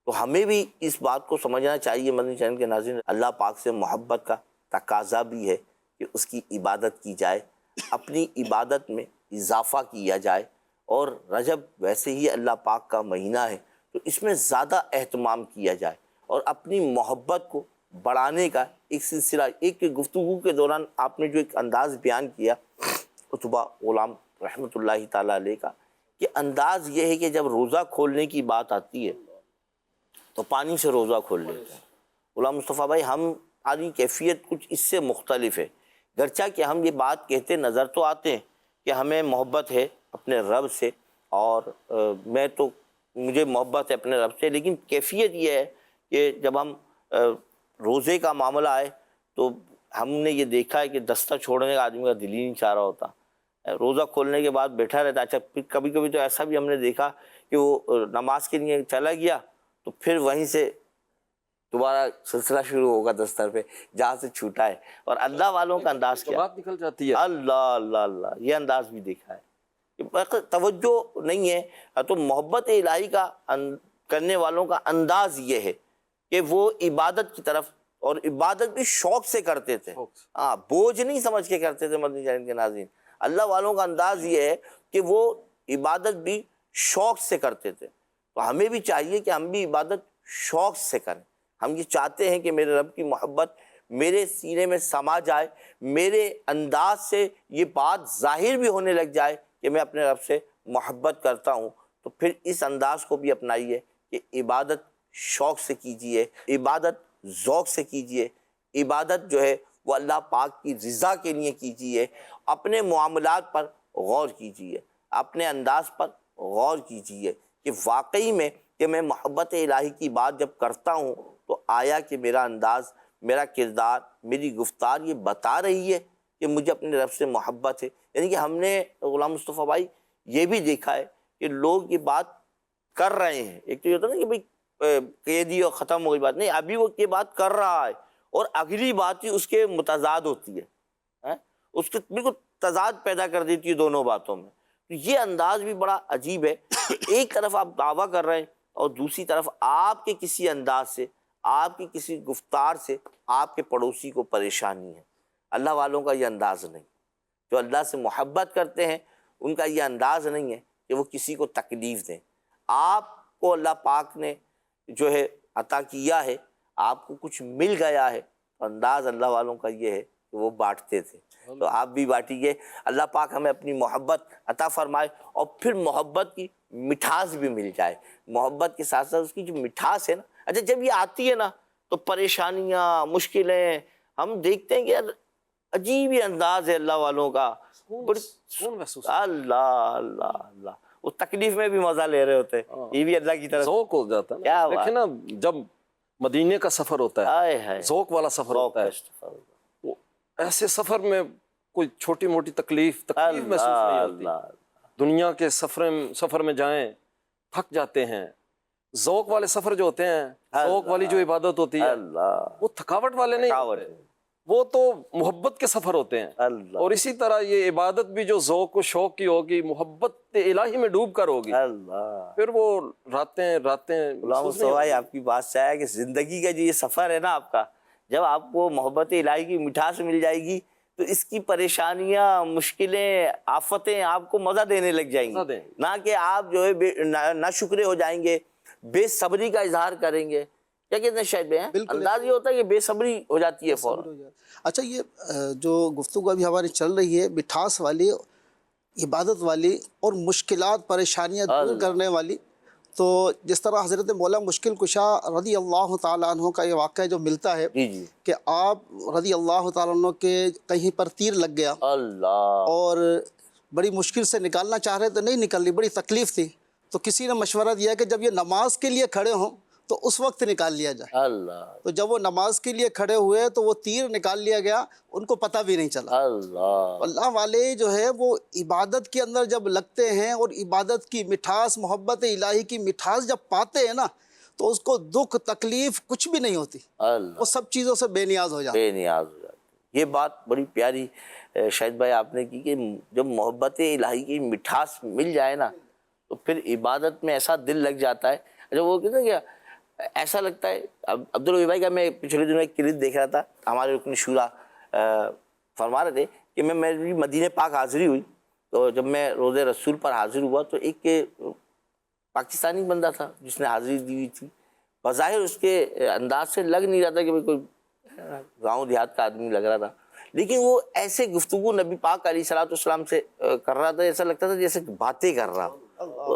تو ہمیں بھی اس بات کو سمجھنا چاہیے مدنی چینل کے ناظرین، اللہ پاک سے محبت کا تقاضا بھی ہے کہ اس کی عبادت کی جائے، اپنی عبادت میں اضافہ کیا جائے، اور رجب ویسے ہی اللہ پاک کا مہینہ ہے تو اس میں زیادہ اہتمام کیا جائے، اور اپنی محبت کو بڑھانے کا ایک سلسلہ، ایک گفتگو کے دوران آپ نے جو ایک انداز بیان کیا عتبہ غلام رحمۃ اللہ تعالیٰ علیہ کا، کہ انداز یہ ہے کہ جب روزہ کھولنے کی بات آتی ہے تو پانی سے روزہ کھول لیتے ہیں۔ غلام مصطفیٰ بھائی، ہماری کیفیت کچھ اس سے مختلف ہے، گرچہ کہ ہم یہ بات کہتے نظر تو آتے ہیں کہ ہمیں محبت ہے اپنے رب سے، اور مجھے محبت ہے اپنے رب سے، لیکن کیفیت یہ ہے کہ جب ہم روزے کا معاملہ آئے تو ہم نے یہ دیکھا ہے کہ دستہ چھوڑنے کا آدمی کا دل ہی نہیں چاہ رہا ہوتا، روزہ کھولنے کے بعد بیٹھا رہتا۔ اچھا، پھر کبھی کبھی تو ایسا بھی ہم نے دیکھا کہ وہ نماز کے لیے چلا گیا تو پھر وہیں سے دوبارہ سلسلہ شروع ہوگا دستر پہ جہاں سے چھوٹا ہے، اور اللہ والوں کا انداز کیا، بات نکل جاتی ہے۔ اللہ اللہ اللہ، یہ انداز بھی دیکھا ہے، توجہ نہیں ہے۔ تو محبت الہی کا کرنے والوں کا انداز یہ ہے کہ وہ عبادت کی طرف، اور عبادت بھی شوق سے کرتے تھے، ہاں، بوجھ نہیں سمجھ کے کرتے تھے مدنی چینل کے ناظرین۔ اللہ والوں کا انداز یہ ہے کہ وہ عبادت بھی شوق سے کرتے تھے، تو ہمیں بھی چاہیے کہ ہم بھی عبادت شوق سے کریں۔ ہم یہ چاہتے ہیں کہ میرے رب کی محبت میرے سینے میں سما جائے، میرے انداز سے یہ بات ظاہر بھی ہونے لگ جائے کہ میں اپنے رب سے محبت کرتا ہوں، تو پھر اس انداز کو بھی اپنائیے کہ عبادت شوق سے کیجیے، عبادت ذوق سے کیجیے، عبادت جو ہے وہ اللہ پاک کی رضا کے لیے کیجیے، اپنے معاملات پر غور کیجیے، اپنے انداز پر غور کیجیے کہ واقعی میں کہ میں محبت الہی کی بات جب کرتا ہوں تو آیا کہ میرا انداز، میرا کردار، میری گفتار یہ بتا رہی ہے کہ مجھے اپنے رب سے محبت ہے۔ یعنی کہ ہم نے غلام مصطفیٰ بھائی یہ بھی دیکھا ہے کہ لوگ یہ بات کر رہے ہیں، ایک تو یہ ہوتا ہے نا کہ بھائی کہہ دی اور ختم ہو گئی بات، نہیں، ابھی وہ یہ بات کر رہا ہے اور اگلی بات ہی اس کے متضاد ہوتی ہے، اس کے بالکل تضاد پیدا کر دیتی ہے دونوں باتوں میں۔ تو یہ انداز بھی بڑا عجیب ہے کہ ایک طرف آپ دعویٰ کر رہے ہیں اور دوسری طرف آپ کے کسی انداز سے، آپ کی کسی گفتار سے آپ کے پڑوسی کو پریشانی ہے۔ اللہ والوں کا یہ انداز نہیں، جو اللہ سے محبت کرتے ہیں ان کا یہ انداز نہیں ہے کہ وہ کسی کو تکلیف دیں۔ آپ کو اللہ پاک نے جو ہے عطا کیا ہے، آپ کو کچھ مل گیا ہے، تو انداز اللہ والوں کا یہ ہے کہ وہ بانٹتے تھے، تو آپ بھی بانٹیے۔ اللہ پاک ہمیں اپنی محبت عطا فرمائے، اور پھر محبت کی مٹھاس بھی مل جائے۔ محبت کے ساتھ ساتھ اس کی جو مٹھاس ہے نا، اچھا جب یہ آتی ہے نا تو پریشانیاں، مشکلیں، ہم دیکھتے ہیں کہ یار عجیب ہی انداز ہے اللہ والوں کا، اللہ اللہ اللہ، وہ تکلیف میں بھی مزہ لے رہے ہوتے ہیں، یہ بھی اللہ کی طرف ذوق ہو جاتا ہے نا۔ دیکھیں نا، جب مدینے کا سفر ہوتا ہے، ذوق والا سفر ہوتا ہے، تو ایسے سفر میں کوئی چھوٹی موٹی تکلیف محسوس نہیں ہوتی۔ دنیا کے سفر میں جائیں تھک جاتے ہیں، ذوق والے سفر جو ہوتے ہیں، ذوق والی جو عبادت ہوتی ہے وہ تھکاوٹ والے نہیں ہوتے، وہ تو محبت کے سفر ہوتے ہیں. اللہ اور اسی طرح یہ عبادت بھی جو ذوق و شوق کی ہوگی، محبت الہی میں ڈوب کر ہوگی، اللہ. پھر وہ راتیں غلام محسوس نہیں مصطفیٰ ہوتی. آپ کی بات سے آیا کہ زندگی کا جو یہ سفر ہے نا آپ کا، جب آپ کو محبت الہی کی مٹھاس مل جائے گی تو اس کی پریشانیاں، مشکلیں، آفتیں آپ کو مزہ دینے لگ جائیں مزہ گی، دیں گی. نہ کہ آپ جو ہے نا شکرے ہو جائیں گے، بے صبری کا اظہار کریں گے. کیا کہتے ہیں شاید ہیں بالکل. انداز یہ ہوتا ہے کہ بے صبری ہو جاتی ہے فوراً. اچھا، یہ جو گفتگو ابھی ہماری چل رہی ہے مٹھاس والی، عبادت والی اور مشکلات پریشانیاں دور کرنے والی، تو جس طرح حضرت مولا مشکل کشا رضی اللہ تعالیٰ عنہ کا یہ واقعہ جو ملتا ہے جی جی. کہ آپ رضی اللہ تعالیٰ عنہ کے کہیں پر تیر لگ گیا اللہ. اور بڑی مشکل سے نکالنا چاہ رہے تو نہیں نکل رہی، بڑی تکلیف تھی، تو کسی نے مشورہ دیا کہ جب یہ نماز کے لیے کھڑے ہوں تو اس وقت نکال لیا جائے. اللہ. تو جب وہ نماز کے لیے کھڑے ہوئے تو وہ تیر نکال لیا گیا، ان کو پتہ بھی نہیں چلا. اللہ. اللہ والے جو ہے وہ عبادت کے اندر جب لگتے ہیں اور عبادت کی مٹھاس، محبت الہی کی مٹھاس جب پاتے ہیں نا، تو اس کو دکھ تکلیف کچھ بھی نہیں ہوتی، اللہ. وہ سب چیزوں سے بے نیاز ہو جاتے. بے نیاز ہو جاتی. یہ بات بڑی پیاری شاہد بھائی آپ نے کی کہ جب محبت الہی کی مٹھاس مل جائے نا تو پھر عبادت میں ایسا دل لگ جاتا ہے. جب وہ کہتے ہیں کہ ایسا لگتا ہے. اب عبدالوہی بھائی کا میں پچھلے دنوں ایک کلپ دیکھ رہا تھا، ہمارے رکن شورا فرما رہے تھے کہ میری مدینہ پاک حاضری ہوئی، تو جب میں روز رسول پر حاضر ہوا تو ایک پاکستانی بندہ تھا جس نے حاضری دی ہوئی تھی. بظاہر اس کے انداز سے لگ نہیں رہا تھا کہ کوئی گاؤں دیہات کا آدمی لگ رہا تھا، لیکن وہ ایسے گفتگو نبی پاک علیہ الصلوۃ والسلام سے کر رہا تھا، ایسا لگتا تھا جیسے باتیں کر رہا.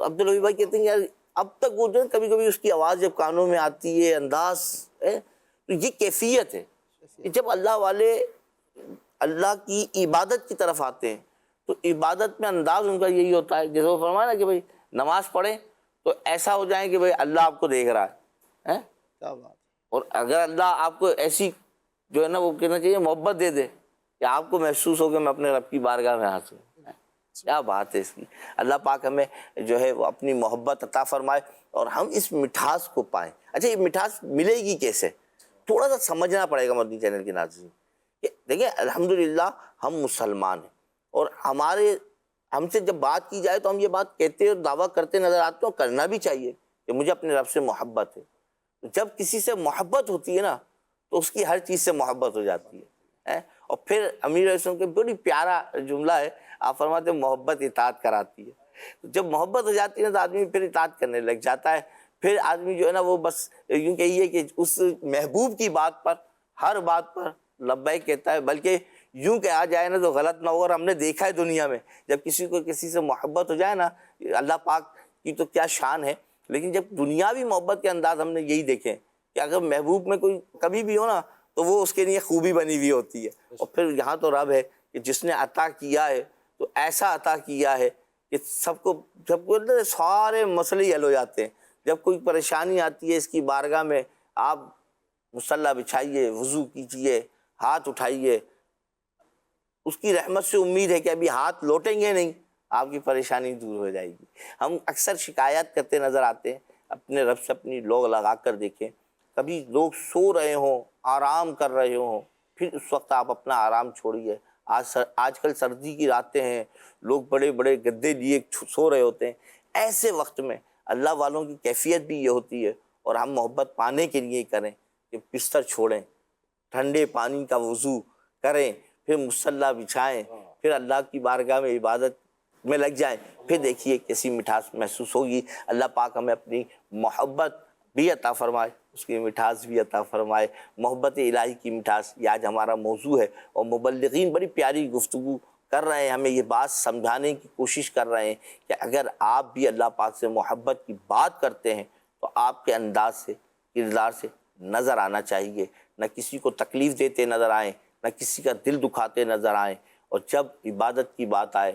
عبدالوہی بھائی کہتے ہیں یار اب تک وہ جو ہے کبھی کبھی اس کی آواز جب کانوں میں آتی ہے، انداز ہے، تو یہ کیفیت ہے کہ جب اللہ والے اللہ کی عبادت کی طرف آتے ہیں تو عبادت میں انداز ان کا یہی ہوتا ہے. جیسے وہ فرمایا نا کہ بھائی نماز پڑھیں تو ایسا ہو جائے کہ بھائی اللہ آپ کو دیکھ رہا ہے. کیا بات. اور اگر اللہ آپ کو ایسی جو ہے نا وہ کہنا چاہیے محبت دے دے کہ آپ کو محسوس ہو کہ میں اپنے رب کی بارگاہ میں حاضر ہوں. کیا بات ہے اس کی. اللہ پاک ہمیں جو ہے وہ اپنی محبت عطا فرمائے اور ہم اس مٹھاس کو پائیں. اچھا، یہ مٹھاس ملے گی کیسے؟ تھوڑا سا سمجھنا پڑے گا مدنی چینل کے ناظرین. دیکھیں الحمدللہ ہم مسلمان ہیں اور ہم سے جب بات کی جائے تو ہم یہ بات کہتے اور دعویٰ کرتے نظر آتے ہیں، اور کرنا بھی چاہیے کہ مجھے اپنے رب سے محبت ہے. جب کسی سے محبت ہوتی ہے نا تو اس کی ہر چیز سے محبت ہو جاتی ہے. اور پھر امیر علیہ السلام کے بڑی پیارا جملہ ہے، آپ فرماتے ہیں محبت اطاعت کراتی ہے. جب محبت ہو جاتی ہے نا تو آدمی پھر اطاعت کرنے لگ جاتا ہے. پھر آدمی جو ہے نا وہ بس یوں کہیے کہ اس محبوب کی بات پر، ہر بات پر لبیک کہتا ہے. بلکہ یوں کہا جائے نا تو غلط نہ ہو، اور ہم نے دیکھا ہے دنیا میں جب کسی کو کسی سے محبت ہو جائے نا، اللہ پاک کی تو کیا شان ہے، لیکن جب دنیاوی محبت کے انداز ہم نے یہی دیکھے کہ اگر محبوب میں کوئی کبھی بھی ہو نا تو وہ اس کے لیے خوبی بنی ہوئی ہوتی ہے. اور پھر یہاں تو رب ہے کہ جس نے عطا کیا ہے تو ایسا عطا کیا ہے کہ سب کو سارے مسئلے حل ہو جاتے ہیں. جب کوئی پریشانی آتی ہے اس کی بارگاہ میں آپ مصلی بچھائیے، وضو کیجئے، ہاتھ اٹھائیے، اس کی رحمت سے امید ہے کہ ابھی ہاتھ لوٹیں گے نہیں، آپ کی پریشانی دور ہو جائے گی. ہم اکثر شکایت کرتے نظر آتے ہیں، اپنے رب سے اپنی لوگ لگا کر دیکھیں. کبھی لوگ سو رہے ہوں، آرام کر رہے ہوں، پھر اس وقت آپ اپنا آرام چھوڑیے. آج کل سردی کی راتیں ہیں، لوگ بڑے بڑے گدے لیے سو رہے ہوتے ہیں. ایسے وقت میں اللہ والوں کی کیفیت بھی یہ ہوتی ہے، اور ہم محبت پانے کے لیے کریں کہ بستر چھوڑیں، ٹھنڈے پانی کا وضو کریں، پھر مصلی بچھائیں، پھر اللہ کی بارگاہ میں عبادت میں لگ جائیں. پھر دیکھیے کیسی مٹھاس محسوس ہوگی. اللہ پاک ہمیں اپنی محبت بھی عطا فرمائے، اس کی مٹھاس بھی عطا فرمائے. محبت الہی کی مٹھاس یہ آج ہمارا موضوع ہے، اور مبلغین بڑی پیاری گفتگو کر رہے ہیں، ہمیں یہ بات سمجھانے کی کوشش کر رہے ہیں کہ اگر آپ بھی اللہ پاک سے محبت کی بات کرتے ہیں تو آپ کے انداز سے، کردار سے نظر آنا چاہیے. نہ کسی کو تکلیف دیتے نظر آئیں، نہ کسی کا دل دکھاتے نظر آئیں. اور جب عبادت کی بات آئے،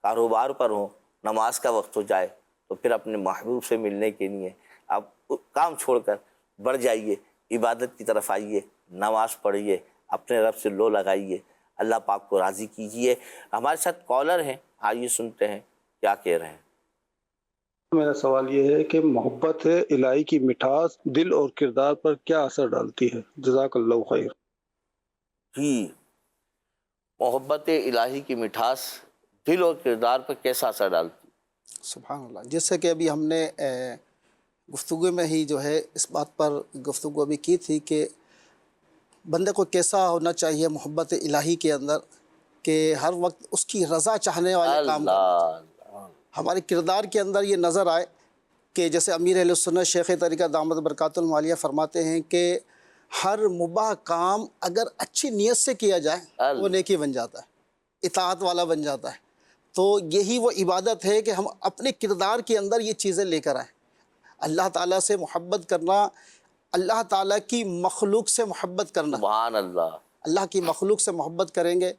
کاروبار پر ہو، نماز کا وقت ہو جائے تو پھر اپنے محبوب سے ملنے کے لیے آپ کام چھوڑ کر بڑھ جائیے، عبادت کی طرف آئیے، نماز پڑھیے، اپنے رب سے لو لگائیے، اللہ پاک کو راضی کیجیے. ہمارے ساتھ کالر ہیں، آئیے سنتے ہیں کیا کہہ رہے ہیں. میرا سوال یہ ہے کہ محبت الہی کی مٹھاس دل اور کردار پر کیا اثر ڈالتی ہے؟ جزاک اللہ خیر. جی، محبت الہی کی مٹھاس دل اور کردار پر کیسا اثر ڈالتی؟ سبحان اللہ. جیسے کہ ابھی ہم نے گفتگو میں ہی جو ہے اس بات پر گفتگو ابھی کی تھی کہ بندے کو کیسا ہونا چاہیے محبت الہی کے اندر، کہ ہر وقت اس کی رضا چاہنے والے کام کرنا چاہیے. اللہ ہمارے کردار کے اندر یہ نظر آئے کہ جیسے امیر اہل سنت شیخ طریقہ دامت برکات المعالیہ فرماتے ہیں کہ ہر مباح کام اگر اچھی نیت سے کیا جائے وہ نیکی بن جاتا ہے، اطاعت والا بن جاتا ہے. تو یہی وہ عبادت ہے کہ ہم اپنے کردار کے اندر یہ چیزیں لے کر آئیں. اللہ تعالیٰ سے محبت کرنا، اللہ تعالیٰ کی مخلوق سے محبت کرنا. سبحان اللہ. اللہ کی مخلوق سے محبت کریں گے،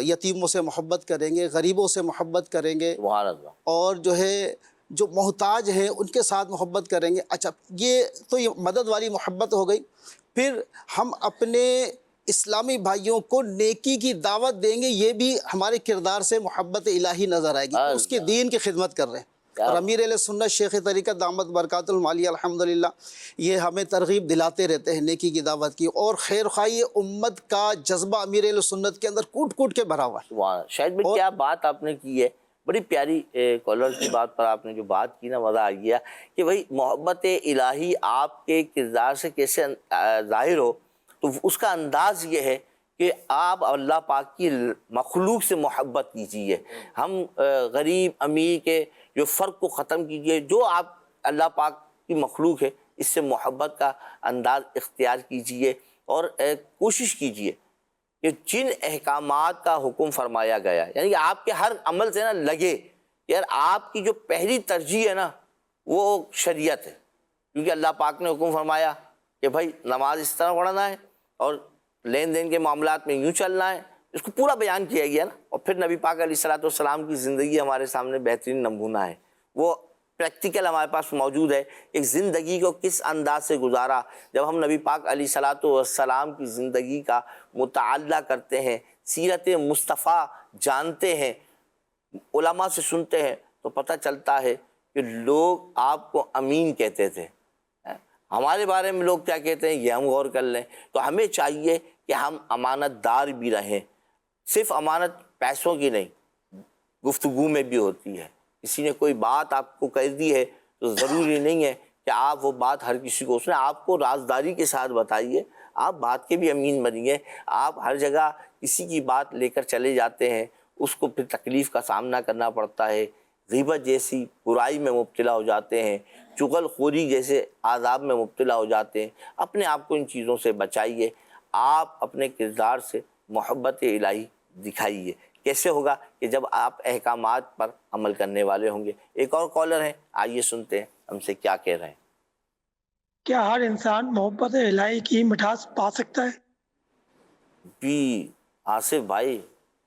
یتیموں سے محبت کریں گے، غریبوں سے محبت کریں گے، سبحان اللہ. اور جو ہے جو محتاج ہیں ان کے ساتھ محبت کریں گے. اچھا، یہ تو یہ مدد والی محبت ہو گئی. پھر ہم اپنے اسلامی بھائیوں کو نیکی کی دعوت دیں گے، یہ بھی ہمارے کردار سے محبت الہی نظر آئے گی، اس کے دین کی خدمت کر رہے ہیں. اور امیر اہل سنت شیخ طریقہ دامت برکات المعالیہ الحمدللہ یہ ہمیں ترغیب دلاتے رہتے ہیں نیکی کی دعوت کی، اور خیر خواہی امت کا جذبہ امیر اہل سنت کے اندر کوٹ کوٹ کے بھرا ہوا ہے. سبحان. شاید بھائی کیا بات آپ نے کی ہے، بڑی پیاری کالر کی بات پر آپ نے جو بات کی نا، مزہ آ گیا کہ بھائی محبت الہی آپ کے کردار سے کیسے ظاہر ہو. تو اس کا انداز یہ ہے کہ آپ اللہ پاک کی مخلوق سے محبت کیجیے. ہم غریب امیر کے جو فرق کو ختم کیجیے، جو آپ اللہ پاک کی مخلوق ہے اس سے محبت کا انداز اختیار کیجیے، اور کوشش کیجیے کہ جن احکامات کا حکم فرمایا گیا، یعنی کہ آپ کے ہر عمل سے نا لگے یار آپ کی جو پہلی ترجیح ہے نا وہ شریعت ہے. کیونکہ اللہ پاک نے حکم فرمایا کہ بھائی نماز اس طرح پڑھنا ہے اور لین دین کے معاملات میں یوں چلنا ہے، اس کو پورا بیان کیا گیا نا. اور پھر نبی پاک علیہ السلام کی زندگی ہمارے سامنے بہترین نمونہ ہے، وہ پریکٹیکل ہمارے پاس موجود ہے. ایک زندگی کو کس انداز سے گزارا. جب ہم نبی پاک علیہ السلام کی زندگی کا مطالعہ کرتے ہیں، سیرت مصطفیٰ جانتے ہیں، علماء سے سنتے ہیں، تو پتہ چلتا ہے کہ لوگ آپ کو امین کہتے تھے. ہمارے بارے میں لوگ کیا کہتے ہیں یہ ہم غور کر لیں. تو ہمیں چاہیے کہ ہم امانت دار بھی رہیں. صرف امانت پیسوں کی نہیں، گفتگو میں بھی ہوتی ہے. کسی نے کوئی بات آپ کو کہہ دی ہے تو ضروری نہیں ہے کہ آپ وہ بات ہر کسی کو، اس نے آپ کو رازداری کے ساتھ بتائیے. آپ بات کے بھی امین بنیے. آپ ہر جگہ کسی کی بات لے کر چلے جاتے ہیں، اس کو پھر تکلیف کا سامنا کرنا پڑتا ہے. غیبت جیسی برائی میں مبتلا ہو جاتے ہیں، چغل خوری جیسے عذاب میں مبتلا ہو جاتے ہیں. اپنے آپ کو ان چیزوں سے بچائیے. آپ اپنے کردار سے محبت الہی دکھائیے. کیسے ہوگا؟ کہ جب آپ احکامات پر عمل کرنے والے ہوں گے. ایک اور کالر ہیں، آئیے سنتے ہیں ہم سے کیا کہہ رہے ہیں. کیا ہر انسان محبت الہی کی مٹھاس پا سکتا ہے؟ جی آصف بھائی،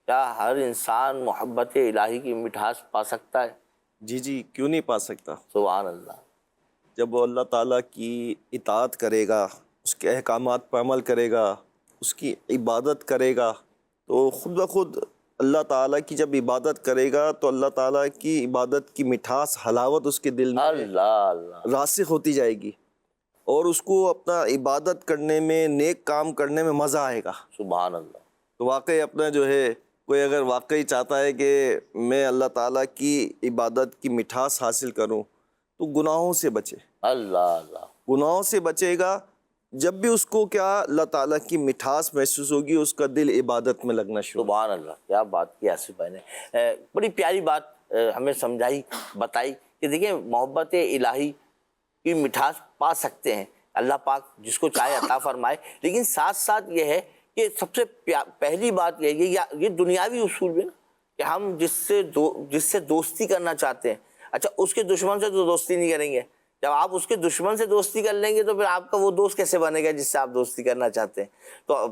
کیا ہر انسان محبت الہی کی مٹھاس پا سکتا ہے؟ جی کیوں نہیں پا سکتا. سبحان اللہ. جب وہ اللہ تعالیٰ کی اطاعت کرے گا، اس کے احکامات پر عمل کرے گا، اس کی عبادت کرے گا، تو خود بخود اللہ تعالیٰ کی جب عبادت کرے گا تو اللہ تعالیٰ کی عبادت کی مٹھاس، حلاوت اس کے دل میں اللہ راسخ ہوتی جائے گی، اور اس کو اپنا عبادت کرنے میں، نیک کام کرنے میں مزہ آئے گا. سبحان اللہ. تو واقعی اپنا جو ہے، کوئی اگر واقعی چاہتا ہے کہ میں اللہ تعالیٰ کی عبادت کی مٹھاس حاصل کروں تو گناہوں سے بچے. اللہ گناہوں سے بچے گا. جب بھی اس کو کیا اللہ تعالیٰ کی مٹھاس محسوس ہوگی، اس کا دل عبادت میں لگنا شروع. سبحان اللہ. کیا بات کی آصف بھائی نے، بڑی پیاری بات ہمیں سمجھائی، بتائی کہ دیکھیں محبت الہی کی مٹھاس پا سکتے ہیں. اللہ پاک جس کو چاہے عطا فرمائے. لیکن ساتھ ساتھ یہ ہے کہ سب سے پہلی بات یہ دنیاوی اصول بھی نا، کہ ہم جس سے دوستی کرنا چاہتے ہیں، اچھا اس کے دشمن سے تو دوستی نہیں کریں گے. جب آپ اس کے دشمن سے دوستی کر لیں گے تو پھر آپ کا وہ دوست کیسے بنے گا جس سے آپ دوستی کرنا چاہتے ہیں؟ تو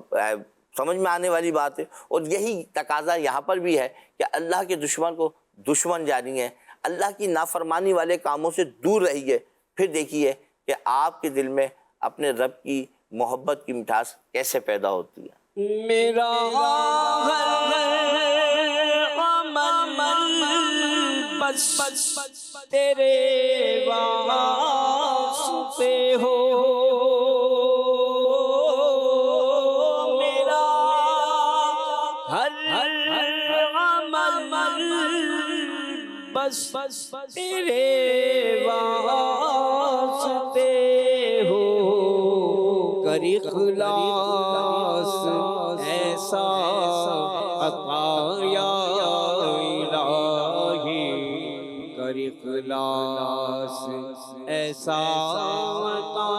سمجھ میں آنے والی بات ہے. اور یہی تقاضا یہاں پر بھی ہے کہ اللہ کے دشمن کو دشمن جانی ہے، اللہ کی نافرمانی والے کاموں سے دور رہیے. پھر دیکھیے کہ آپ کے دل میں اپنے رب کی محبت کی مٹھاس کیسے پیدا ہوتی ہے. میرا عمل بس تیرے واسطے ہو، میرا تیرے واسطے ہو کر اخلاص ایسا عطا یا الہی کر اخلاص ایسا عطا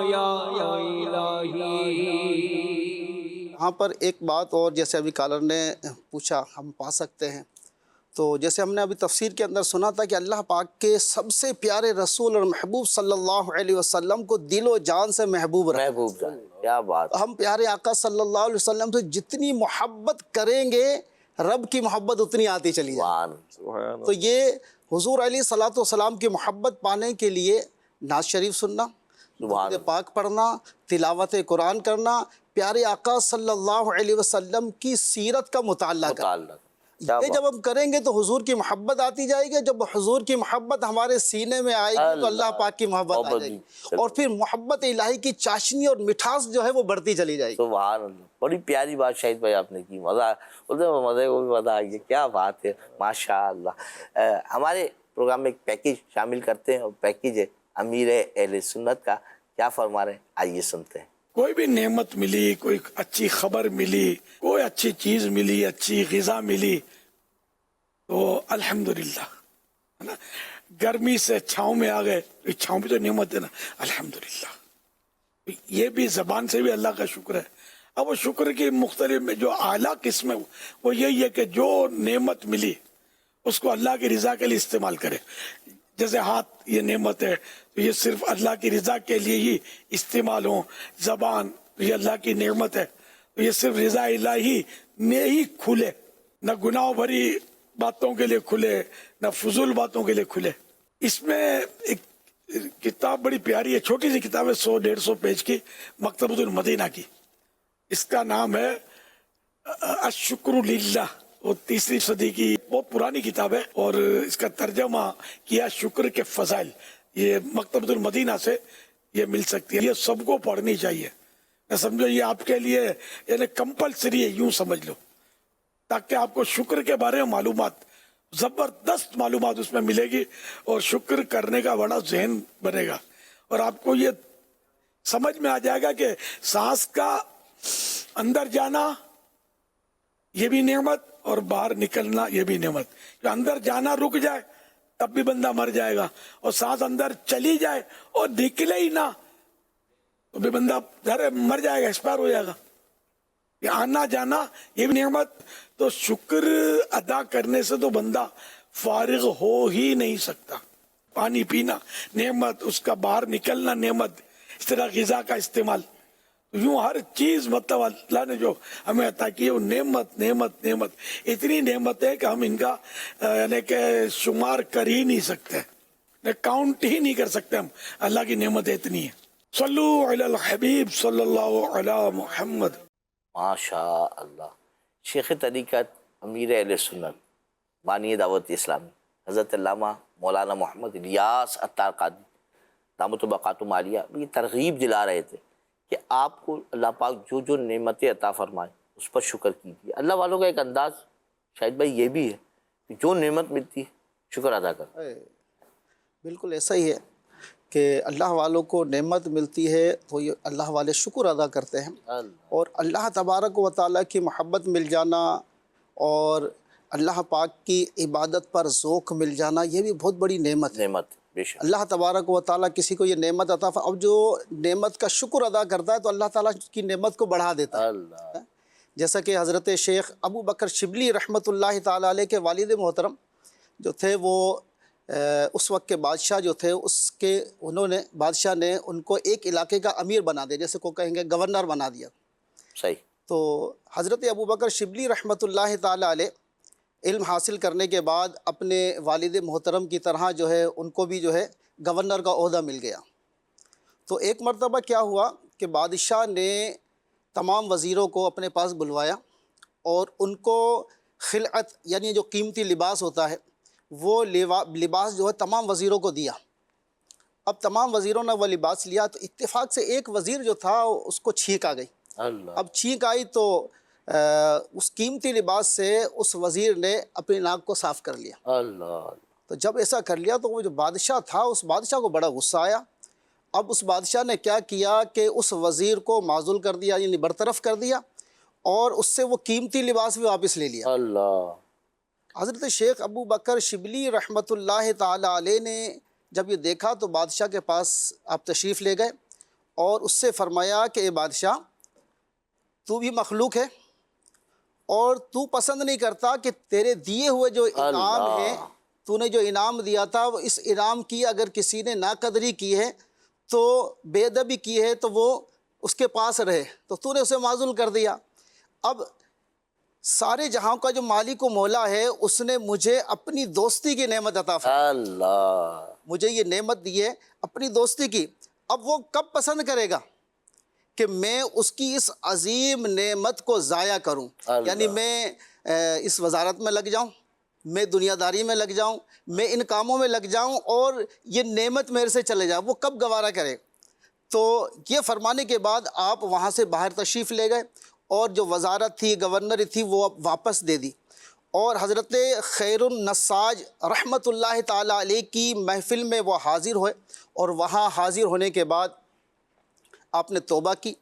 یا الہی۔ یہاں پر ایک بات اور، جیسے ابھی کالر نے پوچھا ہم پا سکتے ہیں، تو جیسے ہم نے ابھی تفسیر کے اندر سنا تھا کہ اللہ پاک کے سب سے پیارے رسول اور محبوب صلی اللہ علیہ وسلم کو دل و جان سے محبوب رکھا۔ محبوب جان، کیا بات، ہم پیارے آقا صلی اللہ علیہ وسلم سے جتنی محبت کریں گے رب کی محبت اتنی آتی چلی جائے۔ سبحان تو یہ حضور علیہ الصلوۃ والسلام کی محبت پانے کے لیے نعت شریف سننا، سبحان درود پاک پڑھنا، تلاوت قرآن کرنا، پیارے آقا صلی اللہ علیہ وسلم کی سیرت کا مطالعہ کرنا، متعلق، کیا یہ جب ہم کریں گے تو حضور کی محبت آتی جائے گی۔ جب حضور کی محبت ہمارے سینے میں آئے گی تو اللہ پاک کی محبت آ جائے گی، اور پھر محبت الہی کی چاشنی اور مٹھاس جو ہے وہ بڑھتی چلی جائے گی۔ سبحان اللہ، بڑی پیاری بات شاہد بھائی آپ نے کی، مزہ مزے کو بھی مزہ آ گیا، کیا بات ہے، ماشاء اللہ۔ ہمارے پروگرام میں ایک پیکیج شامل کرتے ہیں، اور پیکیج ہے امیر اہل سنت کا، کیا فرما رہے ہیں آئیے سنتے ہیں۔ کوئی بھی نعمت ملی، کوئی اچھی خبر ملی، کوئی اچھی چیز ملی، اچھی غذا ملی تو الحمدللہ، ہے نا۔ گرمی سے چھاؤں میں آ گئے، چھاؤں بھی تو نعمت ہے نا، الحمدللہ۔ یہ بھی زبان سے بھی اللہ کا شکر ہے۔ اب وہ شکر کی مختلف جو اعلیٰ قسم ہے وہ یہی ہے کہ جو نعمت ملی اس کو اللہ کی رضا کے لیے استعمال کرے۔ جیسے ہاتھ یہ نعمت ہے تو یہ صرف اللہ کی رضا کے لیے ہی استعمال ہوں، زبان یہ اللہ کی نعمت ہے تو یہ صرف رضا الہی میں ہی کھلے، نہ گناہ بھری باتوں کے لیے کھلے، نہ فضول باتوں کے لیے کھلے۔ اس میں ایک کتاب بڑی پیاری ہے، چھوٹی سی کتاب ہے، 100-150 پیج کی، مکتبۃ المدینہ کی۔ اس کا نام ہے الشکر للہ، وہ 3ری صدی کی بہت پرانی کتاب ہے، اور اس کا ترجمہ کیا شکر کے فضائل، یہ مکتبۃ المدینہ سے یہ مل سکتی ہے۔ یہ سب کو پڑھنی چاہیے، میں سمجھو یہ آپ کے لیے یعنی کمپلسری ہے، یوں سمجھ لو، تاکہ آپ کو شکر کے بارے میں معلومات، زبردست معلومات اس میں ملے گی، اور شکر کرنے کا بڑا ذہن بنے گا، اور آپ کو یہ سمجھ میں آ جائے گا کہ سانس کا اندر جانا یہ بھی نعمت، اور باہر نکلنا یہ بھی نعمت۔ جو اندر جانا رک جائے تب بھی بندہ مر جائے گا، اور سانس اندر چلی جائے اور نکلے ہی نہ تو بھی بندہ مر جائے گا، ایکسپائر ہو جائے گا۔ یہ آنا جانا یہ بھی نعمت، تو شکر ادا کرنے سے تو بندہ فارغ ہو ہی نہیں سکتا۔ پانی پینا نعمت، اس کا باہر نکلنا نعمت، اس طرح غذا کا استعمال، یوں ہر چیز مطلب اللہ نے جو ہمیں عطا کی ہے وہ نعمت نعمت نعمت، اتنی نعمت ہے کہ ہم ان کا یعنی کہ شمار کر ہی نہیں سکتے، کاؤنٹ ہی نہیں کر سکتے ہم، اللہ کی نعمت اتنی ہے۔ صلو علی الحبیب صلی اللہ علی محمد۔ ماشاء اللہ۔ شیخ طریقت امیر اہل سنت بانی دعوت اسلامی حضرت علامہ مولانا محمد الیاس عطار قادری دامت البقاتم عالیہ یہ ترغیب دلا رہے تھے کہ آپ کو اللہ پاک جو جو نعمتیں عطا فرمائے اس پر شکر کیجیے۔ اللہ والوں کا ایک انداز شاہد بھائی یہ بھی ہے کہ جو نعمت ملتی ہے شکر ادا کرو۔ بالکل ایسا ہی ہے کہ اللہ والوں کو نعمت ملتی ہے تو یہ اللہ والے شکر ادا کرتے ہیں، اور اللہ تبارک و تعالیٰ کی محبت مل جانا اور اللہ پاک کی عبادت پر ذوق مل جانا یہ بھی بہت بڑی نعمت ہے۔ نعمت بے شک، اللہ تبارک و تعالیٰ کسی کو یہ نعمت عطا اب جو نعمت کا شکر ادا کرتا ہے تو اللہ تعالیٰ کی نعمت کو بڑھا دیتا ہے۔ اللہ جیسا کہ حضرت شیخ ابو بکر شبلی رحمۃ اللہ تعالیٰ علیہ کے والد محترم جو تھے، وہ اس وقت کے بادشاہ جو تھے بادشاہ نے ان کو ایک علاقے کا امیر بنا دیا، جیسے کو کہیں گے گورنر بنا دیا۔ صحیح۔ تو حضرت ابو بکر شبلی رحمۃ اللہ تعالیٰ علیہ علم حاصل کرنے کے بعد اپنے والد محترم کی طرح جو ہے ان کو بھی جو ہے گورنر کا عہدہ مل گیا۔ تو ایک مرتبہ کیا ہوا کہ بادشاہ نے تمام وزیروں کو اپنے پاس بلوایا اور ان کو خلعت یعنی جو قیمتی لباس ہوتا ہے وہ لباس جو ہے تمام وزیروں کو دیا۔ اب تمام وزیروں نے وہ لباس لیا تو اتفاق سے ایک وزیر جو تھا اس کو چھینک آ گئی۔ اللہ اب چھینک آئی تو اس قیمتی لباس سے اس وزیر نے اپنی ناک کو صاف کر لیا۔ اللہ تو جب ایسا کر لیا تو وہ جو بادشاہ تھا اس بادشاہ کو بڑا غصہ آیا. اب اس بادشاہ نے کیا کیا کہ اس وزیر کو معزول کر دیا, یعنی برطرف کر دیا, اور اس سے وہ قیمتی لباس بھی واپس لے لیا. اللہ. حضرت شیخ ابو بکر شبلی رحمۃ اللہ تعالی علیہ نے جب یہ دیکھا تو بادشاہ کے پاس آپ تشریف لے گئے اور اس سے فرمایا کہ اے بادشاہ, تو بھی مخلوق ہے اور تو پسند نہیں کرتا کہ تیرے دیے ہوئے جو انعام ہیں, تو نے جو انعام دیا تھا وہ اس انعام کی اگر کسی نے ناقدری کی ہے تو بے ادبی کی ہے تو وہ اس کے پاس رہے, تو نے اسے معزول کر دیا. اب سارے جہاں کا جو مالک و مولا ہے اس نے مجھے اپنی دوستی کی نعمت عطا فرمائی. اللہ. مجھے یہ نعمت دی ہے اپنی دوستی کی. اب وہ کب پسند کرے گا کہ میں اس کی اس عظیم نعمت کو ضائع کروں, یعنی میں اس وزارت میں لگ جاؤں, میں دنیا داری میں لگ جاؤں, میں ان کاموں میں لگ جاؤں اور یہ نعمت میرے سے چلے جائے, وہ کب گوارا کرے. تو یہ فرمانے کے بعد آپ وہاں سے باہر تشریف لے گئے اور جو وزارت تھی, گورنر تھی, وہ واپس دے دی. اور حضرت خیر النساج رحمۃ اللہ تعالی علیہ کی محفل میں وہ حاضر ہوئے, اور وہاں حاضر ہونے کے بعد آپ نے توبہ کی.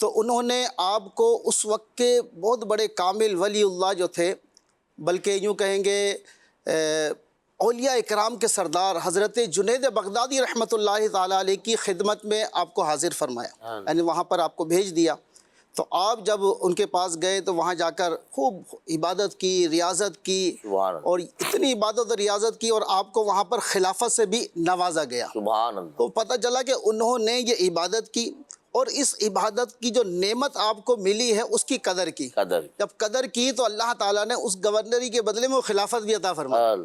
تو انہوں نے آپ کو اس وقت کے بہت بڑے کامل ولی اللہ جو تھے, بلکہ یوں کہیں گے اولیاء اکرام کے سردار حضرت جنید بغدادی رحمۃ اللہ تعالی علیہ کی خدمت میں آپ کو حاضر فرمایا, یعنی وہاں پر آپ کو بھیج دیا. تو آپ جب ان کے پاس گئے تو وہاں جا کر خوب عبادت کی, ریاضت کی, اور اتنی عبادت اور ریاضت کی, اور آپ کو وہاں پر خلافت سے بھی نوازا گیا. سبحان اللہ. تو پتہ چلا کہ انہوں نے یہ عبادت کی اور اس عبادت کی جو نعمت آپ کو ملی ہے اس کی قدر کی. جب قدر کی تو اللہ تعالیٰ نے اس گورنری کے بدلے میں وہ خلافت بھی عطا فرمائی.